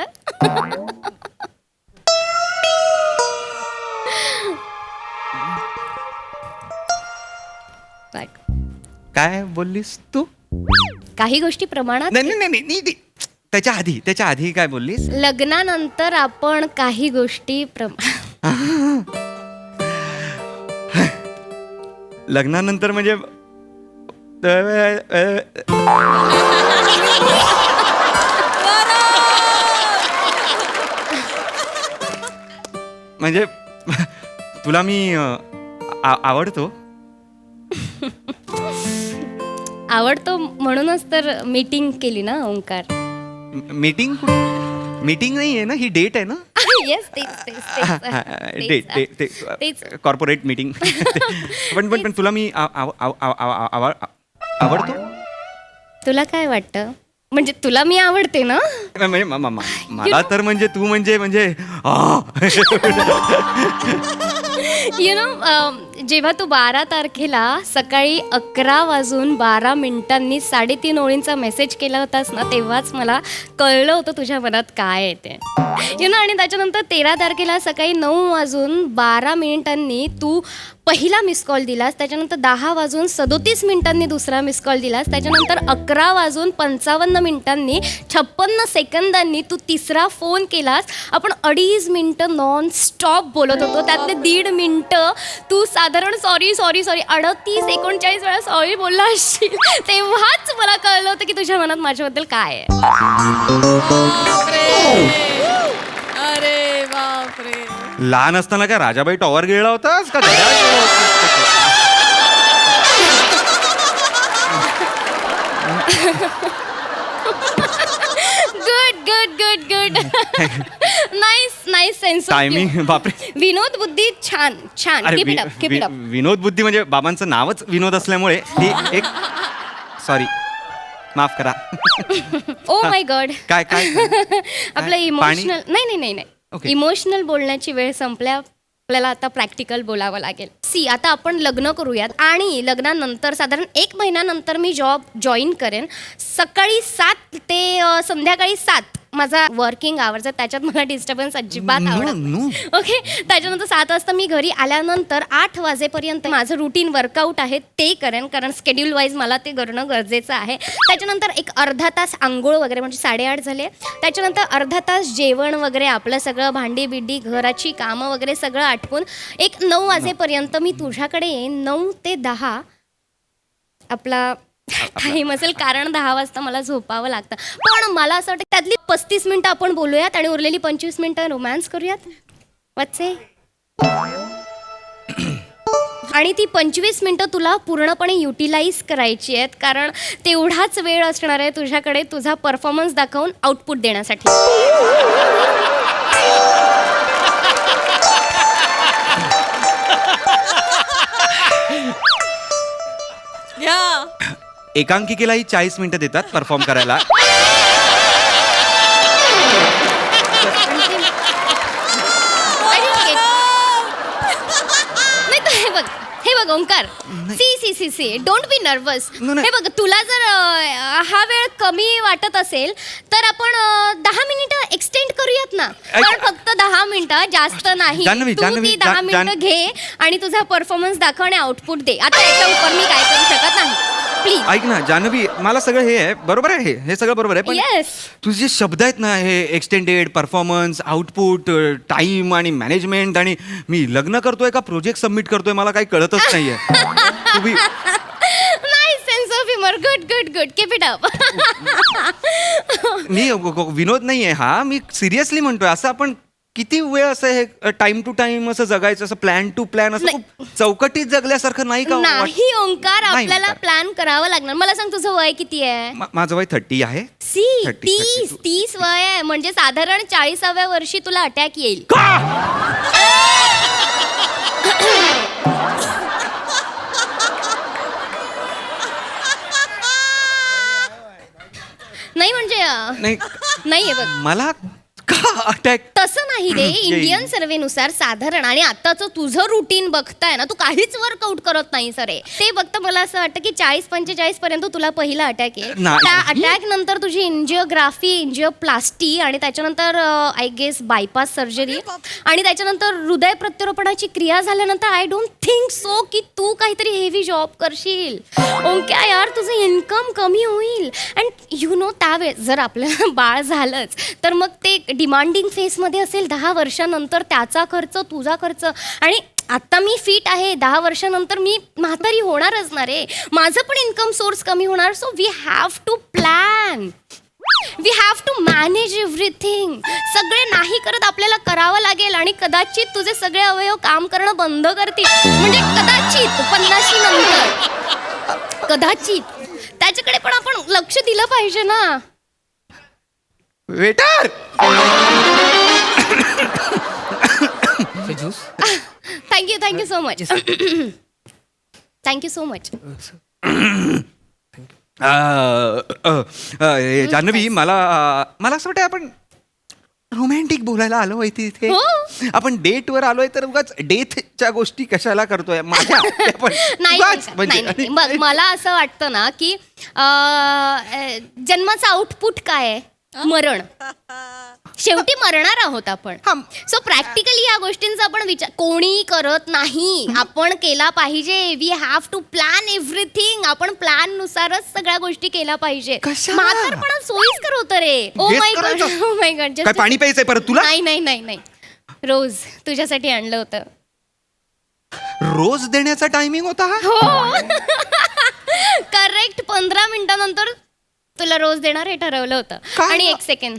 S7: काय बोललीस तू?
S10: काही गोष्टी प्रमाणात.
S7: नाही त्याच्या आधी काय बोललीस?
S10: लग्नानंतर आपण काही गोष्टी
S7: लग्नानंतर म्हणजे म्हणजे तुला मी आवडतो.
S10: आवडतो म्हणूनच तर मीटिंग केली ना ओंकार.
S7: मीटिंग नाही आहे ना ही डेट आहे ना.
S10: येस तेच.
S7: Corporate meeting. पण तुला मी आवडतो.
S10: तुला काय वाटतं म्हणजे तुला मी आवडते ना?
S7: म्हणजे मला तर म्हणजे तू म्हणजे
S10: जेव्हा तू 12 तारखेला सकाळी 11:12 3:30 ओळींचा मेसेज केला होतास ना तेव्हाच मला कळलं होतं तुझ्या मनात काय आहे ते. आणि त्याच्यानंतर 13 तारखेला सकाळी 9:12 तू पहिला मिस कॉल दिलास, त्याच्यानंतर 10:37 दुसरा मिस कॉल दिलास, त्याच्यानंतर 11:55 56 सेकंदांनी तू तिसरा फोन केलास. आपण 2.5 मिनिटं नॉन स्टॉप बोलत होतो. त्यातले 1.5 मिनिटं तू साधारण सॉरी 38-39 वेळा सॉरी बोलला असशील. तेव्हाच मला कळलं होतं की तुझ्या मनात माझ्याबद्दल काय आहे.
S1: अरे बापरे.
S7: लहान असताना काय राजाबाई टॉवर गिळला होतास का?
S10: Good nice sense.
S7: टायमिंग बापरे.
S10: विनोद बुद्धी छान. Keep it up.
S7: विनोद बुद्धी म्हणजे बाबांचं नावच विनोद असल्यामुळे ही एक सॉरी माफ करा.
S10: Oh my God.
S7: काय
S10: आपलं इमोशनल नाही
S7: Okay.
S10: इमोशनल बोलण्याची वेळ संपल्या आपल्याला आता प्रॅक्टिकल बोलावं लागेल. सी, आता आपण लग्न करूयात आणि लग्नानंतर साधारण 1 महिन्यानंतर मी जॉब जॉईन करेन. सकाळी 7 ते संध्याकाळी 7 माझा वर्किंग आवर्स आहे. त्याच्यात मला डिस्टर्बन्स अजिबात आवडत नाही. ओके. त्याच्यानंतर 7 वाजता मी घरी आल्यानंतर 8 वाजेपर्यंत माझं रुटीन वर्कआउट आहे ते करेन, कारण स्केड्यूल वाईज मला ते करणं गरजेचं आहे. त्याच्यानंतर एक अर्धा तास आंघोळ वगैरे, म्हणजे 8:30 झाले. त्याच्यानंतर अर्धा तास जेवण वगैरे, आपलं सगळं भांडी बिंडी घराची कामं वगैरे सगळं आटपून एक 9 वाजेपर्यंत मी तुझ्याकडे येईन. 9 ते 10 आपला टाईम असेल, कारण 10 वाजता मला झोपावं लागतं. पण मला असं वाटतं त्यातली 35 मिनिटं आपण बोलूयात आणि उरलेली 25 मिनिटं रोमॅन्स करूयात. वाचे आणि ती 25 मिनिटं तुला पूर्णपणे युटिलाइज करायची आहेत, कारण तेवढाच वेळ असणार आहे तुझ्याकडे तुझा परफॉर्मन्स दाखवून आउटपुट देण्यासाठी.
S7: एकांकिकेलाही 40 मिनिटं देतात परफॉर्म करायला.
S10: हे बघ Omkar, see don't be nervous. हे बघ, तुला जर हा वेळ कमी वाटत असेल तर आपण 10 मिनिटं एक्सटेंड करूयात ना. पण फक्त 10 मिनिटं, जास्त नाही. तू ती 10 मिनिटं घे आणि तुझा परफॉर्मन्स दाखव आणि आउटपुट दे. आता याच्या उपर मी काय करू शकत नाही. प्लीज
S7: ऐक ना जान्हवी, मला सगळं हे आहे बरोबर आहे, हे सगळं बरोबर आहे, पण
S10: येस,
S7: तुझे जे शब्द आहेत ना, हे एक्सटेंडेड परफॉर्मन्स, आउटपुट, टाइम आणि मॅनेजमेंट, आणि मी लग्न करतोय का प्रोजेक्ट सबमिट करतोय मला काही कळतच नाहीये. तुम्ही
S10: nice sense of humour. Good keep it up.
S7: मी विनोद नाहीये हा, मी सिरियसली म्हणतोय. असं आपण किती वेळ असं हे टाइम टू टाइम असं जगायचं, असं प्लॅन टू प्लॅन, असं खूप चौकटीत जगल्यासारखं नाही का?
S10: नाही ओंकार,
S7: नाही,
S10: आपल्याला
S7: ओंकार.
S10: प्लॅन करावा लागणार. मला सांग, तुझं वय किती आहे?
S7: माझं वय 30 आहे.
S10: 30 वय आहे, म्हणजे साधारण 40व्या वर्षी तुला अटॅक येईल. नाही म्हणजे नाहीये बघ,
S7: मला का अटॅक?
S10: तसं नाही रे. इंडियन सर्वेनुसार साधारण, आणि आताचं तुझं रुटीन बघताय ना, तू काहीच वर्कआउट करत नाही सरे, ते बघता मला असं वाटतं की 40-45 पर्यंत तुला पहिला अटॅक येईल. त्या अटॅक नंतर तुझी एन्जिओग्राफी, एन्जिओप्लास्टी, आणि त्याच्यानंतर आय गेस बायपास सर्जरी, आणि त्याच्यानंतर हृदय प्रत्यारोपणाची क्रिया झाल्यानंतर आय डोंट थिंक सो की तू काहीतरी हेवी जॉब करशील. ओंक्या यार, तुझं इन्कम कमी होईल. अँड यू नो, त्यावेळेस जर आपल्याला बाळ झालंच तर मग ते डिमांडिंग फेसमध्ये असेल 10 वर्षानंतर, त्याचा खर्च, तुझा खर्च. आणि आता मी फिट आहे, 10 वर्षानंतर मी म्हातारी होणारच ना रे, माझं पण इन्कम सोर्स कमी होणार. So we have to plan, we have to manage everything. सगळे नाही करत, आपल्याला करावं लागेल. आणि कदाचित तुझे सगळे अवयव काम करणं बंद करतील, म्हणजे कदाचित 50 नंतर, कदाचित. त्याच्याकडे पण आपण लक्ष दिलं पाहिजे ना.
S7: Waiter,
S10: thank you so much. Thank you so much.
S7: Janhavi, मला असं वाटतं आपण रोमॅन्टिक बोलायला आलो आहे तिथे. आपण डेटवर आलोय तर उगाच डेथच्या गोष्टी कशाला करतोय माझ्या?
S10: नाही, मला असं वाटतं ना की जन्माचं आउटपुट काय आहे? मरण. शेवटी मरणार आहोत आपण. सो प्रॅक्टिकली या गोष्टींचा आपण विचार कोणी करत नाही, आपण केला पाहिजे. We have to plan everything. आपण प्लॅन नुसारच सगळ्या गोष्टी केल्या पाहिजे. म्हातारपणा सोयीस्कर होतं रे. ओ माय गॉड,
S7: काय पाणी प्यायचंय परत तुला?
S10: नाही, रोज तुझ्यासाठी आणलं होतं.
S7: रोज देण्याचा टायमिंग होता हा?
S10: हो, करेक्ट. 15 मिनिटानंतर तुला रोज देणार हे ठरवलं होतं. आणि 1 सेकंड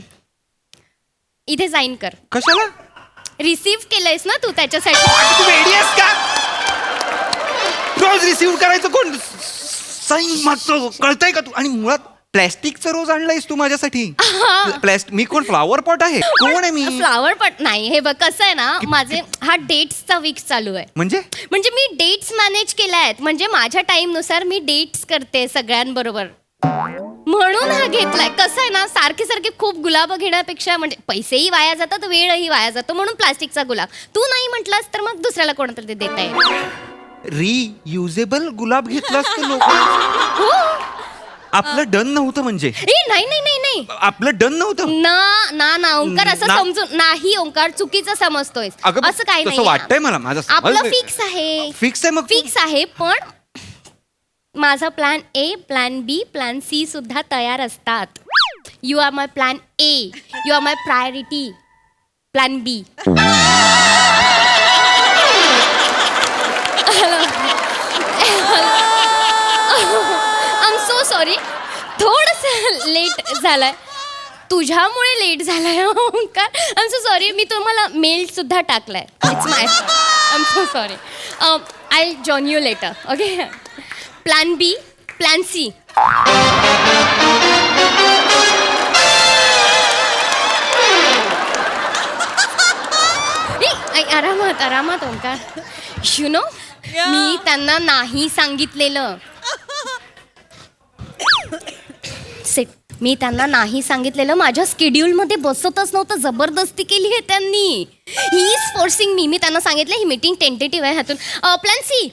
S10: इथे साईन कर.
S7: कशाला?
S10: रिसीव्ह केलंयस ना तू त्याच्यासाठी.
S7: तू वेडी आहेस का? रोज रिसीव्ह करायचं कोण? साईन मागतो, कळतंय का तू? आणि मुळात प्लॅस्टिकचं रोज आणलंयस तू माझ्यासाठी. मी कोण, फ्लावर पॉट आहे? कोण आहे मी?
S10: फ्लावर पॉट नाही. हे बघ, कसं आहे ना, माझे हा डेट्सचा वीक चालू आहे.
S7: म्हणजे
S10: मी डेट्स मॅनेज केल्या आहेत. म्हणजे माझ्या टाइम नुसार मी डेट्स करते सगळ्यांबरोबर. म्हणून हा घेतलाय. कसं आहे ना, सारखे सारखे खूप गुलाब घेण्यापेक्षा म्हणजे पैसेही वाया जातात, वेळही वाया जातो, म्हणून प्लास्टिकचा गुलाब. तू नाही म्हटलास तर मग दुसऱ्याला कोणाला ते देता येईल.
S7: रियुजेबल गुलाब घेतलास तर लोक
S10: हो.
S7: आपलं डन नव्हतं म्हणजे
S10: नाही नाही नाही नाही
S7: आपलं डन नव्हतं.
S10: ना ना ना ओंकार असं
S7: ना.
S10: समजून नाही. ओंकार चुकीचं समजतोय.
S7: अगं,
S10: असं काही
S7: तसं
S10: नाही.
S7: वाटतंय मला. माझं समज
S10: आपलं
S7: नाही.
S10: फिक्स आहे.
S7: फिक्स आहे मग तू-
S10: फिक्स आहे, पण माझा plan A, plan B, plan C सुद्धा तयार असतात. You are my plan A, you are my priority. Plan B. I am so sorry, थोडस लेट झालंय. तुझ्यामुळे लेट झालाय Omkar. I am so sorry. मी तुम्हाला मेल सुद्धा टाकलाय. It's my I am so sorry. I join you later. Okay. Plan B, plan C. आरामात आरामात ओंकार. यु नो, मी त्यांना नाही सांगितलेलं. सिट. मी त्यांना नाही सांगितलेलं. माझ्या स्केड्यूलमध्ये बसतच नव्हतं. जबरदस्ती केली आहे त्यांनी. He is forcing me. मी त्यांना सांगितलं ही मीटिंग टेंटेटिव्ह आहे. ह्यातून प्लॅन सी,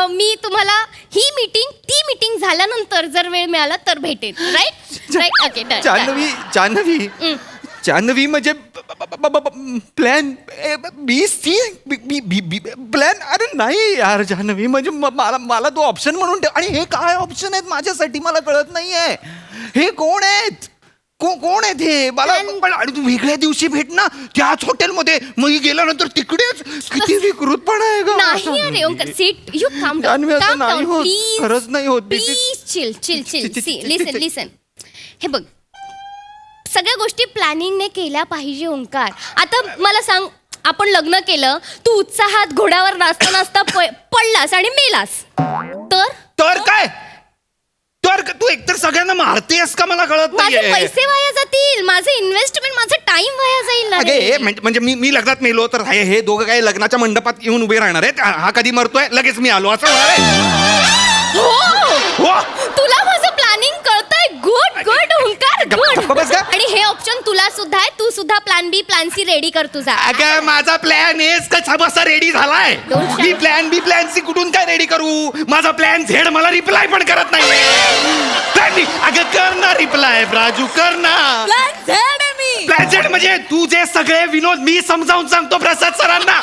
S10: मी तुम्हाला ही मीटिंग, ती मीटिंग झाल्यानंतर जर वेळ मिळाला तर भेटेन. Right right. Okay.
S7: Janhavi Janhavi Janhavi म्हणजे प्लॅन बी सी प्लॅन. अरे नाही यार जान्हवी, म्हणजे मला तो ऑप्शन म्हणून ठेव. आणि हे काय ऑप्शन आहेत माझ्यासाठी मला कळत नाहीये. हे कोण आहेत? कोण आहेत हे? मला आणि तू वेगळ्या दिवशी भेट ना त्याच हॉटेलमध्ये. मग गेल्यानंतर तिकडेच. किती विकृतपणा आहे ग.
S10: नाही अरे ओंकार, सीट. यू काम
S7: जान्हवी, असं
S10: डाऊन.
S7: नाही होत.
S10: प्लीज
S7: खरंच नाही होत. This is-
S10: please chill chill chill. Listen listen. हे बघ, सगळ्या गोष्टी प्लॅनिंगने केल्या पाहिजे ओंकार. आता मला सांग, आपण लग्न केलं, तू उत्साहात घोड्यावर नाचता नाचता पडलास आणि मेलास तर
S7: काय तर तू एकतर सगळ्यांना मारतेस का मला कळत
S10: माझे
S7: नाहीये.
S10: पैसे वाया जातील, माझे इन्व्हेस्टमेंट, माझा टाइम वाया जाईल ना रे.
S7: अगे म्हणजे मी लग्नात मेलो तर हे दोघं काय लग्नाच्या मंडपात येऊन उभे राहणार आहेत. हा कधी मरतोय लगेच मी आलो असं होणार आहे?
S10: हो,
S7: हो.
S10: तुला माझं प्लॅनिंग कळतंय. गुड गुड ओंकार,
S7: गप्प बस
S10: गुड.
S7: का?
S10: आणि हे ऑप्शन तुला सुद्धा आहे. तू सुद्धा plan B, plan C ready कर तुझा.
S7: अगं माझा प्लॅन एस कसा बसा रेडी झालाय.
S10: Don't shout.
S7: मी प्लॅन बी प्लॅन सी कुठून काय रेडी करू? माझा प्लॅन झेड मला रिप्लाय पण करत नाही. प्लॅन बी अगं कर ना रिप्लाय राजू, कर ना. प्लॅन झेड म्हणजे तुझे सगळे विनोद मी समजावून सांगतो प्रसाद सरांना.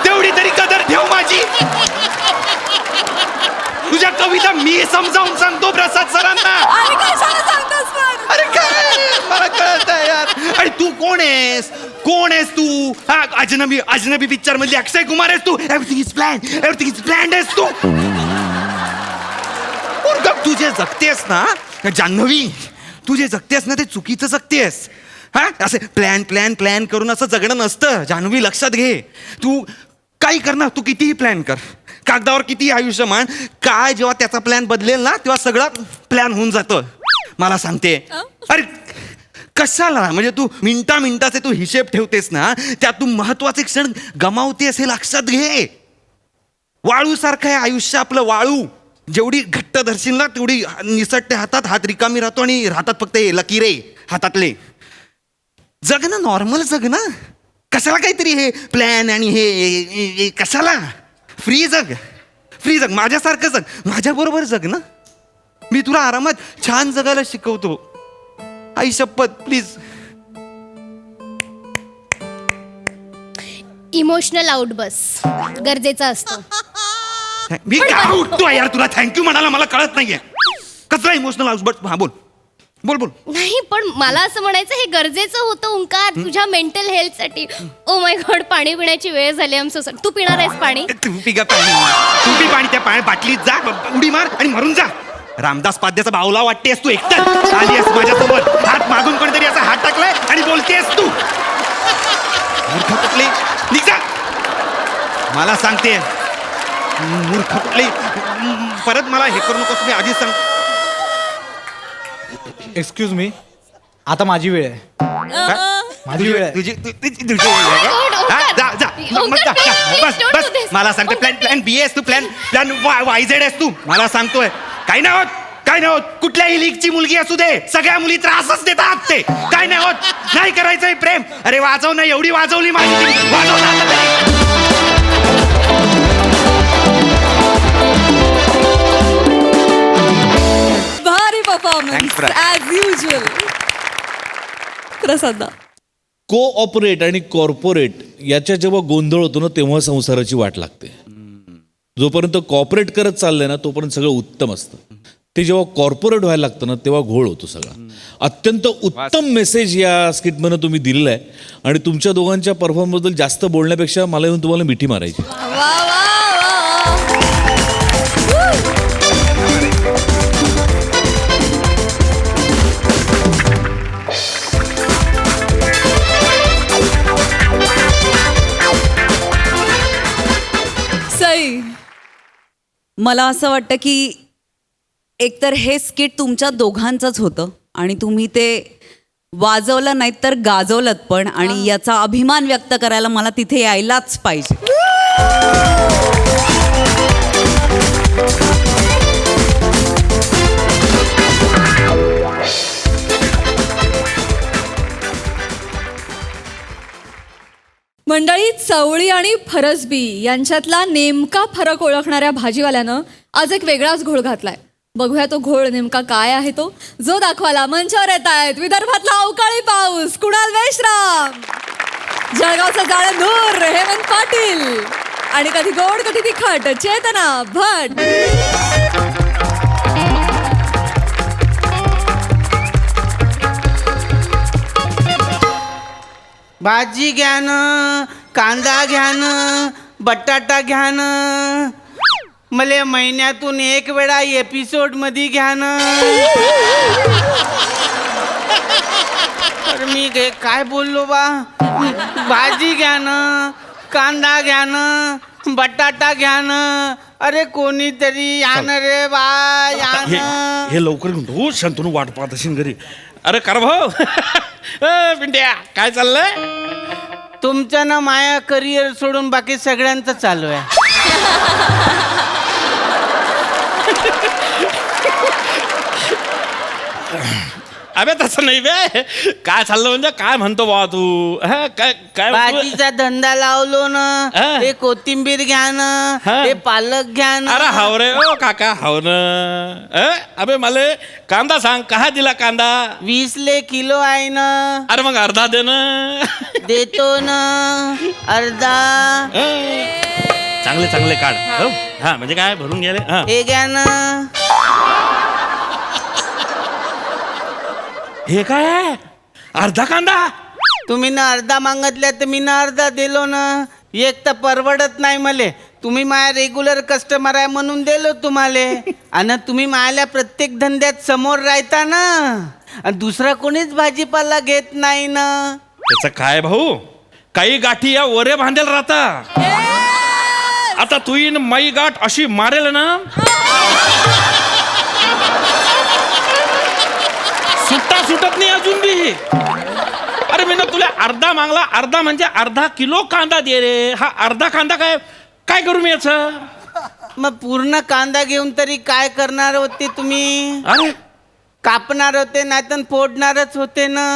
S7: तेवढी तरी कदर ठेव माझी. तुझ्या कविता मी समजावून सांगतो प्रसाद सरांना. अरे काय मला कळत आहे यार. आणि तू कोण आहेस तू? हा अजनबी पिक्चर मधली अक्षय कुमार आहेस तू? एव्हरीथिंग इज प्लॅन आहेस तू? तुझे जगतेस ना जान्हवी, तुझे जगतेस ना ते चुकीचं जगतेस. हा असे प्लॅन प्लॅन प्लॅन करून असं जगणं नसतं जान्हवी, लक्षात घे. तू काही कर ना, तू कितीही प्लॅन कर, कागदावर किती आयुष्यमान, काय जेव्हा त्याचा प्लॅन बदलेल ना तेव्हा सगळं प्लॅन होऊन जातं. मला सांगते. अरे कशाला म्हणजे तू मिनिटाचे तू हिशेब ठेवतेस ना, त्यात तू महत्वाचे क्षण गमावतेस हे लक्षात घे. वाळू सारखं आहे आयुष्य आपलं. वाळू जेवढी घट्ट धरशील ना तेवढी निसटते हातात, हात रिकामी राहतो आणि राहतात फक्त लकीरे हातातले. जग ना, नॉर्मल जग ना. कशाला काहीतरी हे प्लॅन आणि हे कशाला? फ्री जग माझ्यासारखं जग, माझ्याबरोबर जग ना. मी तुला आरामात छान जगायला शिकवतो. आई शपथ, प्लीज.
S10: इमोशनल आउटबस गरजेचा असतो.
S7: मी काय उठतो यार, तुला थँक्यू म्हणाला मला कळत नाहीये. कसला इमोशनल आउटबर्स्ट? हा बोल बोल बोल.
S10: नाही पण मला असं म्हणायचं हे गरजेचं होतं ओंकार, तुझ्या मेंटल हेल्थसाठी. ओ माय गॉड, पाणी पिण्याची वेळ झाली. आम सो सॉरी. तू पिणार आहेस पाणी?
S7: तू पी पाणी त्या बाटलीत जा, उडी मार आणि मरून जा. रामदास पाद्याचा बावला वाटतेस तू एकतर. आली आहेस माझ्यासोबत, हात मागून कोणतरी असा हात टाकलाय आणि बोलतेस तू. मूर्ख कुठली, निघ जा. मला सांगते मूर्ख कुठली. परत मला हे करू नकोस, मी आधीच सांग.
S11: एक्सक्यूज मी, आता माझी वेळ आहे. माझी वेळ आहे.
S7: तुझी वेळ आहे का? जा जा मग जा. बस मला सांगते. प्लॅन बी एस तू, प्लॅन वायझेड आहेस तू. मला सांगतोय काही नाही होत.
S3: काय नाही होत. कुठल्याही लीगची मुलगी असू दे, सगळ्या मुली त्रासच देतात ते. काय नाही होत, नाही करायचंय प्रेम. अरे वाजव ना, एवढी वाजवली माझी ती. वाजव ना आता तरी.
S1: भारी परफॉर्मन्स ॲज युजल. प्रसाद
S9: कोऑपरेट आणि कॉर्पोरेट याच्या जेव्हा गोंधळ होतो ना तेव्हा संसाराची वाट लागते. जोपर्यंत कॉर्पोरेट करत चाललंय ना तोपर्यंत सगळं उत्तम असतं. ते जेव्हा कॉर्पोरेट व्हायला लागतं ना तेव्हा घोळ होतो सगळा. अत्यंत उत्तम मेसेज या स्किटमधनं तुम्ही दिलेला आहे आणि तुमच्या दोघांच्या परफॉर्मन्सबद्दल जास्त बोलण्यापेक्षा मला येऊन तुम्हाला मिठी मारायची.
S1: वा वा सई.
S8: मला असं वाटतं की एकतर हे स्किट तुमच्या दोघांचंच होतं आणि तुम्ही ते वाजवलं नाहीत तर गाजवलं पण, आणि याचा अभिमान व्यक्त करायला मला तिथे यायलाच पाहिजे.
S1: मंडळी, चवळी आणि फरसबी यांच्यातला नेमका फरक ओळखणाऱ्या भाजीवाल्यानं आज एक वेगळाच घोळ घातलाय. बघूया तो घोळ नेमका काय आहे तो, जो दाखवायला मंचावर येत आहेत विदर्भातला अवकाळी पाऊस कुणाल मेश्राम, जळगावचा जाळे नूर हेमंत पाटील आणि कधी गोड कधी तिखट चेतना भट.
S3: भाजी घ्या ना, कांदा घ्या ना, बटाटा घ्या ना. मला महिन्यातून एक वेळा एपिसोड मध्ये घ्या ना. अरे मी काय बोललो बा. भाजी घ्या ना, कांदा घ्या ना, बटाटा घ्या ना. अरे कोणीतरी या ना रे बा, या ना.
S2: हे लवकर घेऊन शांतनू वाट पाहत असेल घरी. अरे कर भाऊ. पिंट्या काय चाललंय?
S3: तुमचं ना माया करिअर सोडून बाकी सगळ्यांचं चालू आहे.
S2: अबे तसं नाही बे. काय चाललं म्हणजे काय म्हणतो बा तू? काय काय
S3: भाजीचा धंदा लावलो ना.
S2: हा.
S3: हे कोथिंबीर घ्या ना,
S2: हा.
S3: हे पालक घ्या ना.
S2: अरे हाव रे ओ काका हाव ना. अबे मला कांदा सांग, कहा दिला कांदा?
S3: 20 किलो आहे ना.
S2: अरे मग अर्धा दे ना.
S3: देतो ना अर्धा.
S2: चांगले चांगले काढ. हो? हा म्हणजे काय भरून गेले.
S3: हे घ्या ना.
S2: हे काय आहे? अर्धा कांदा?
S3: तुम्ही ना अर्धा मागितल्या तर मी ना अर्धा दिलो ना. एक तर परवडत नाही मले. तुम्ही माझ्या रेग्युलर कस्टमर आहे म्हणून दिलो तुम्हाला. आणि तुम्ही माझ्या प्रत्येक धंद्यात समोर राहता ना, आणि दुसरा कोणीच भाजीपाला घेत नाही ना.
S2: त्याचं काय भाऊ, काही गाठी या वरे बांधेल राहता. आता तू येईन माई गाठ अशी मारेल ना, सुटत नाही अजून बी. अरे मी ना तुला अर्धा मागला. अर्धा म्हणजे अर्धा किलो कांदा दे रे. हा अर्धा कांदा काय काय करू मी याच?
S3: मग पूर्ण कांदा घेऊन तरी काय करणार होते तुम्ही?
S2: अरे
S3: कापणार होते नाहीतर फोडणारच होते ना.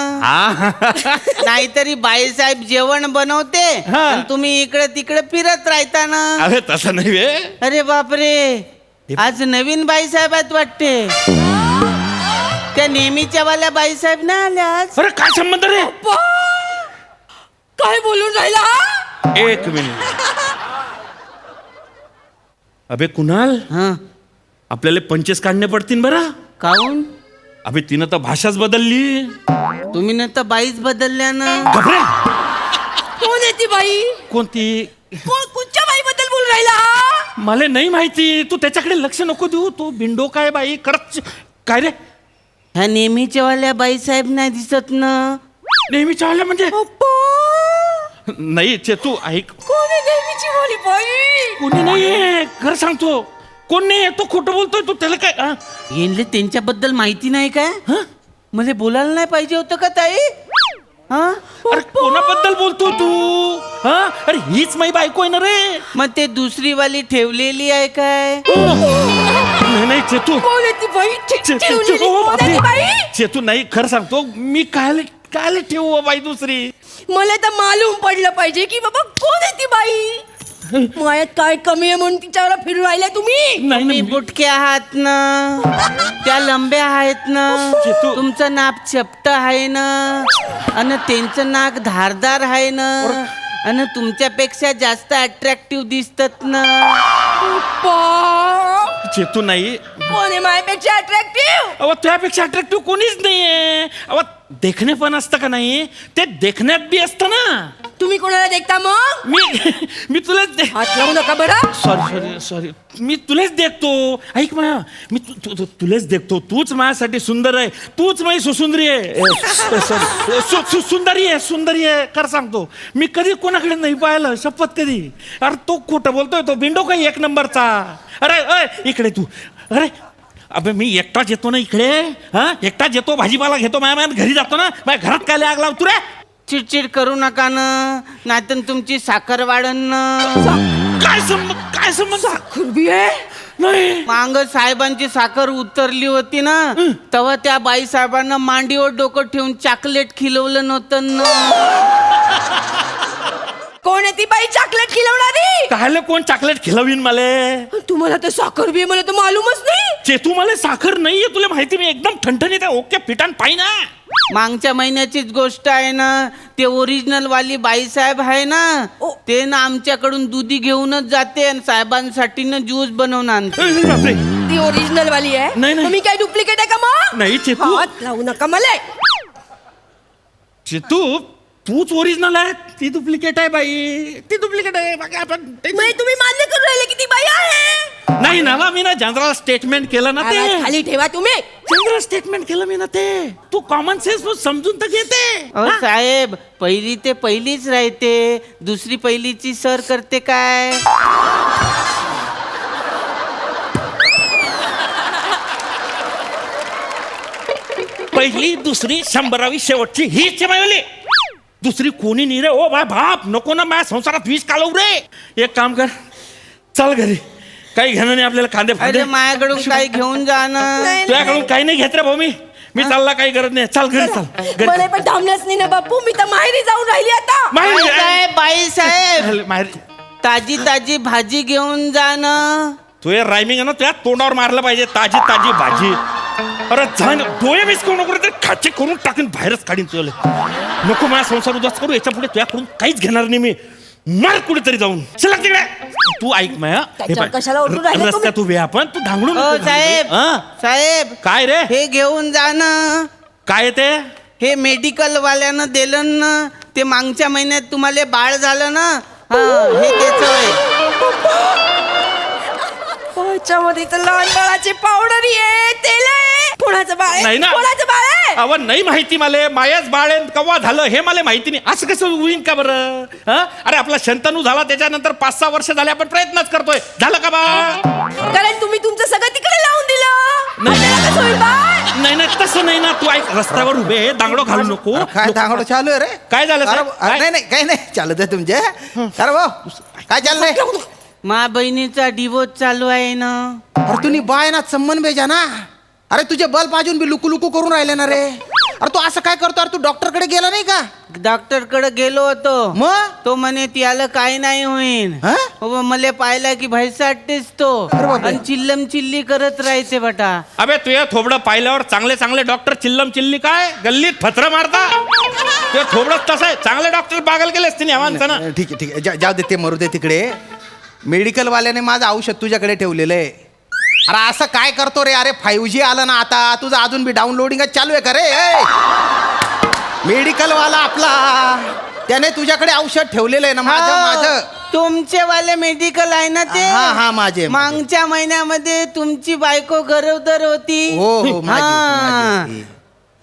S3: नाहीतरी बाईसाहेब जेवण बनवते आणि तुम्ही इकडे तिकडे फिरत राहता ना.
S2: अरे तसं नाही बे.
S3: अरे बापरे, आज नवीन बाईसाहेब आहेत वाटते. त्या नेहमीच्या वाल्या बाईसाहेब नाही आल्या आज.
S2: अरे काय संबंध रे?
S1: काय बोलून राहिला हा?
S2: एक मिनिट. अबे कुणाल,
S3: हा
S2: आपल्याला पंचेस काढणे पडतील बरं.
S3: काऊन?
S2: अबे तिनं तर भाषाच बदलली.
S3: तुम्ही ना तर बाईच बदलल्या ना.
S2: घबरे.
S1: कोण आहे ती बाई?
S2: कोणती?
S1: कुठच्या बाई बद्दल बोलून राहिला हा?
S2: मला नाही माहिती. तू त्याच्याकडे लक्ष नको देऊ. तो बिंडो काय बाई करत काय रे?
S3: ह्या नेहमीच्या वाल्या बाईसाहेब नाही दिसत ना.
S2: नेहमीच्या वाल्या म्हणजे नाही तू ऐक.
S1: कोण आहे नेहमीची वाली बाई?
S2: कोणी नाहीये, खरं सांगतो. कोण नाही, तो खोटं बोलतोय. तू त्याला काय
S3: येणले त्यांच्याबद्दल माहिती नाही काय? मला बोलायला नाही पाहिजे होतं का ताई? हा
S6: अरे कोणाबद्दल बोलतो तू हा अरे हीच माझी बायको आहे ना रे.
S3: मग ते दुसरी वाली ठेवलेली आहे काय?
S6: नाही नाही चेतू
S5: कोण आहे ती बाई? ठेवलेली कोण आहे ती बाई?
S6: चेतू नाही खरं सांगतो मी काय काय ठेवू हो बाई दुसरी.
S5: मला तर मालूम पडलं पाहिजे की बाबा कोण आहे ती बाई. मायात काय कमी आहे म्हणून तिच्यावर फिरून राहिल्या तुम्ही.
S6: नाही
S3: तुम्ही
S6: नाही
S3: बुटके आहात ना, त्या लंब्या आहेत ना,
S6: चेतू.
S3: तुमचं नाक चपट आहे ना, आणि त्यांचं नाक धारदार आहे ना, आणि तुमच्यापेक्षा जास्त अट्रॅक्टिव्ह दिसतात ना.
S6: चेतू नाही
S5: कोण आहे माझ्यापेक्षा अट्रॅक्टिव्ह?
S6: अहो तुझ्यापेक्षा अट्रॅक्टिव्ह कोणीच नाहीये. अहो देखणे पण असतं का नाही ते देखण्यात बी असतं ना.
S5: तुम्ही कोणाला देखता मग?
S6: मी तुलाच
S5: हात लावू नका बरं.
S6: सॉरी मी तुलाच देखतो. ऐक मा मी तुलाच देखतो. तूच माझ्यासाठी सुंदर आहे. तूच माझी सुसुंदरी आहे. सुंदरी आहे खरं सांगतो. मी कधी कोणाकडे नाही पाहिलं शपथ कधी. अरे तो खोटं बोलतोय तो बिंडो काही एक नंबरचा. अरे इकडे तू. अरे अबे मी एकटाच येतो ना इकडे. हा एकटाच येतो भाजीपाला घेतो माझ्या घरी जातो ना. माझ्या घरात काय आग लावतो रे.
S3: चिडचिड करू नका ना, नाहीतर तुमची साखर वाढन ना.
S6: काय संबंध
S5: खुरबी आहे.
S6: नाही
S3: मांग साहेबांची साखर उतरली होती ना, तेव्हा त्या बाई साहेबांना मांडीवर डोकं ठेवून चॉकलेट खिलवलं नव्हतं ना.
S5: कोण आहे ती बाई चॉकलेट खिलवणारी?
S6: कायले कोण चॉकलेट खिलवीन मला.
S5: तुम्हाला तर साखर बी मला तर मालूमच नाही.
S6: चेतू मला साखर नाहीये तुला माहिती. मी एकदम ठणठणीत आहे. ओके फिटान पाहि ना.
S3: मागच्या महिन्याचीच गोष्ट आहे ना. ते ओरिजिनल वाली बाई साहेब आहे ना, ते ना आमच्याकडून दुधी घेऊनच जाते आणि साहेबांसाठी ना ज्यूस बनवून आणते.
S6: बापरे
S5: ती ओरिजिनल वाली आहे.
S6: नाही, नाही.
S5: तुम्ही काय डुप्लिकेट आहे का मग?
S6: नाही चेतू.
S5: हात लावू नका मला.
S6: चेतू तूच ओरिजिनल आहे. ती डुप्लिकेट आहे बाई. ती डुप्लिकेट आहे. बाकी आपण
S5: म्हणजे तुम्ही मान्य करून राहिले की ती बाई आहे?
S6: नाही ना मी ना जनरल स्टेटमेंट केलं ना.
S5: आवाज
S6: ते
S5: खाली ठेवा तुम्ही.
S6: जनरल स्टेटमेंट केलं मी ना. ते तू कॉमन सेन्स समजून तर घेते.
S3: अहो साहेब, पहिली ते पहिलीच राहते, दुसरी पहिलीची सर करते काय?
S6: पहिली दुसरी 100वी शेवटची हीच मायवली. दुसरी कोणी नाही रे. ओ बाप नको ना माझ्या संसारात विष कालवू रे. एक काम कर चल घरी. काही घेणं नाही आपल्याला. कांदे
S3: अरे
S6: फांदे
S3: माझ्याकडून काही घेऊन जा ना.
S6: तुझ्याकडून काही नाही घेत रे भाऊ. मी चालला काही गरज नाही. चाल घरी चाल घरी.
S5: मला पण थांबण्यास नाही ना बापू. मी तर माहेरी जाऊन राहिली आता.
S3: बाई साहेब,
S6: माहेर
S3: ताजी ताजी भाजी घेऊन जा ना.
S6: तुझे रायमिंग आहे ना तुझ्या तोंडावर मारलं पाहिजे. ताजी ताजी भाजी. अरे जाण डोळे मिस करू नको रे. खाचे करून टाकून बाहेरच काढीन तुला. नको माझा संसार उद्ध्वस्त करू. याच्या पुढे तुझ्याकडून काहीच घेणार नाही मी. मार कुठेतरी जाऊन. चला तिकडे. तू ऐक माया.
S5: त्याच्यावर कशाला ओरडून राहिले तुम्ही?
S6: रस्त्यात उभे आपण. तू धांगडून
S3: हो
S6: नको.
S3: साहेब,
S6: हा?
S3: साहेब
S6: काय रे
S3: हे घेऊन जा ना.
S6: काय ते
S3: हे मेडिकल वाल्यानं दिलं ना. ते मागच्या महिन्यात तुम्हाला बाळ झालं ना. हा हे त्याचं आहे.
S5: मध्ये तर लहान बाळाची पावडर आहे, तेल आहे. कोणाचं बाळ आहे?
S6: नाही ना.
S5: कोणाचं बाळ आहे?
S6: अव नाही माहिती मला. मायाच बाळ आहे कवा झालं हे मला माहिती नाही. असं कसं होईन का बरं. अरे आपला शंतनू झाला त्याच्यानंतर 5-6 वर्ष झाले आपण प्रयत्नच करतोय. झालं का बाळ?
S5: कारण तुम्ही तुमचं सगळं तिकडे लावून दिलं.
S6: नाही.
S5: आपल्याला कसं होईल बाळ?
S6: नाही तसं नाही ना. तू ऐक रस्त्यावर उभे दांगडो घालू नको.
S11: काय दांगडो चालू आहे रे?
S6: काय झालं
S11: अरे,
S6: साहेब? काय?
S11: नाही काही नाही चालू आहे तुमचे. अरे भाऊ काय चाललंय?
S3: मा बहिणीचा डिवोर्स चालू आहे ना.
S11: अरे तुम्ही बाय ना संबंध बेजा ना. अरे तुझे बल पाजून बी लुकू लुकू करून राहिले ना रे. अरे तू असं काय करतो? अरे तू डॉक्टर कडे गेला नाही का?
S3: डॉक्टर कडे गेलो होतो.
S11: मग
S3: तो म्हणे त्याला काही नाही होईन.
S11: हा?
S3: मला पाहिला की भैसाटतेच तो.
S11: अरे बापरे.
S3: आणि चिल्लम चिल्ली करत राहायचे बटा.
S6: अबे तुझ्या थोबडं पाहिल्यावर चांगले डॉक्टर चिल्लम चिल्ली काय गल्लीत फत्र मारता. तुझ्या थोबडं तसं आहे. चांगले डॉक्टर पागल केले असते या माणसानं.
S11: ठीक आहे जाऊ दे ते मरू दे तिकडे. मेडिकल वाल्याने माझं औषध तुझ्याकडे ठेवलेलं आहे. अरे असं काय करतो रे? अरे 5G आलं ना आता. तुझं अजून बी डाउनलोडिंग चालू आहे का रे? मेडिकल वाला आपला त्याने तुझ्याकडे औषध ठेवलेलं आहे ना. माझं
S3: तुमचे वाले मेडिकल आहे ना ते.
S11: हा माझे.
S3: मागच्या महिन्यामध्ये तुमची बायको गरोदर होती.
S11: हो
S3: हा.
S11: माझी.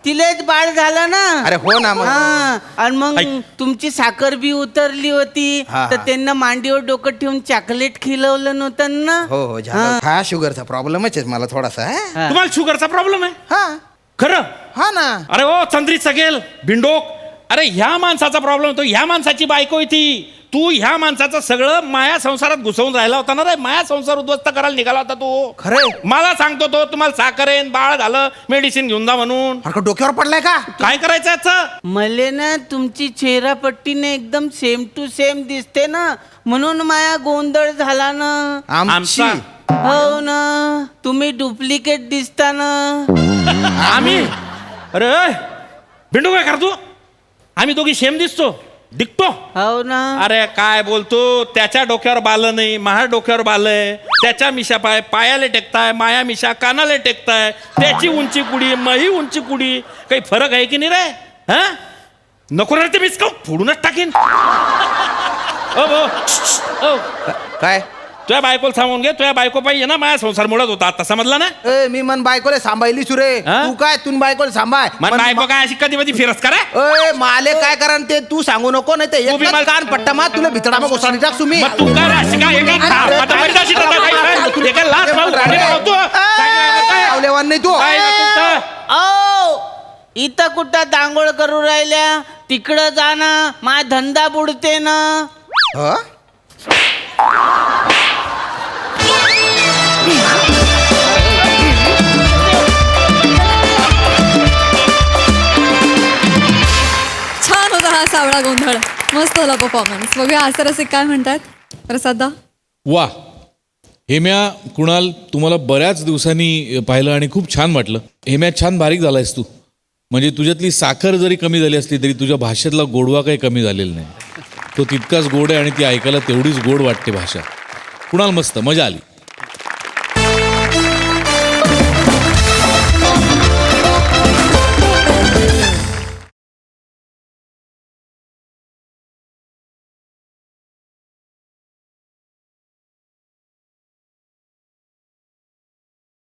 S3: तिलेच बाळ झालं ना.
S11: अरे हो ना मग.
S3: हा. आणि मग
S6: ऐक.
S3: तुमची साखर बी उतरली होती.
S11: हा,
S3: तर
S11: हा.
S3: त्यांना मांडीवर डोकं ठेवून चॉकलेट खिलवलं नव्हतं ना.
S11: हो झालं. हा शुगरचा प्रॉब्लेमच आहे मला थोडासा.
S6: तुम्हाला शुगरचा प्रॉब्लेम आहे
S11: हा
S6: खरं?
S11: हा ना.
S6: अरे ओ चंद्री सगेल भिंडोक
S12: अरे ह्या माणसाचा प्रॉब्लेम होतो, ह्या माणसाची बायको आहे ती. तू ह्या माणसाचं सगळं माया संसारात घुसवून राहिला होता ना रे. माया संसार उद्ध्वस्त करायला निघाला होता तू.
S11: खरंय?
S12: मला सांगतो तो तुम्हाला साखरेन बाळ झालं मेडिसिन घेऊन जा म्हणून.
S11: अरे का डोक्यावर पडलाय का?
S12: काय करायचं याचं?
S6: मले ना तुमची चेहरा पट्टीने एकदम सेम टू सेम दिसते ना, म्हणून माया गोंधळ झाला ना.
S11: आमची
S6: हो ना, तुम्ही डुप्लिकेट दिसता ना.
S12: आम्ही अरे भिंडू काय करतो? आम्ही दोघी सेम दिसतो, दिखतो.
S6: हो ना.
S12: अरे काय बोलतो? त्याच्या डोक्यावर बाल नाही, माझ्या डोक्यावर बाल आहे. त्याच्या मिशा पायाला टेकताय, माया मिशा कानाला टेकताय. त्याची उंची कुडी, मही उंची कुडी. काही फरक आहे की नाही रे? हा नको रे, ते मीच का फोडूनच टाकीन. ओ
S11: काय?
S12: तुझ्या बायकोला सांगून घे, तुझ्या बायको पाहिजे ना माझ्या संसार मुळात होता आता, समजला ना?
S11: ए मी मन बायकोले सांभाळली सुरे.
S12: हा?
S11: तू काय तू बायकोले सांभाळ.
S12: मग बायको काय अशी कधी कधी फिरस करा.
S11: ए माले काय करा ते तू सांगू नको, नाही ते
S12: तू बी मला-
S11: कान पट्टा मा तुला भितडा मग ओसाडी टाक तुम्ही.
S12: मग तू काय रे अशी काय एका आता मैदा अशी टाका काय काय? एका लाच मारून राणी लावतो.
S11: आवलेवान नाही तू.
S12: काय ना तुमचं?
S6: ओ इथं कुठं दांगोळ करू राहिल्या? तिकडं जा ना, माझा धंदा बुडते ना.
S11: ह?
S1: छान होता हा सावळा गोंधळ. मस्त झाला परफॉर्मन्स. बघूया आसरसिक काय म्हणतात. प्रसादा
S9: वा हेम्या, कुणाल, तुम्हाला बऱ्याच दिवसांनी पाहिलं आणि खूप छान वाटलं. हेम्या, छान बारीक झालायस तू. म्हणजे तुझ्यातली साखर जरी कमी झाली असली तरी तुझ्या भाषेतला गोडवा काही कमी झालेला नाही. तो तितकाच गोड आहे आणि ती ऐकायला तेवढीच गोड वाटते भाषा. कुणाल, मस्त मजा आली.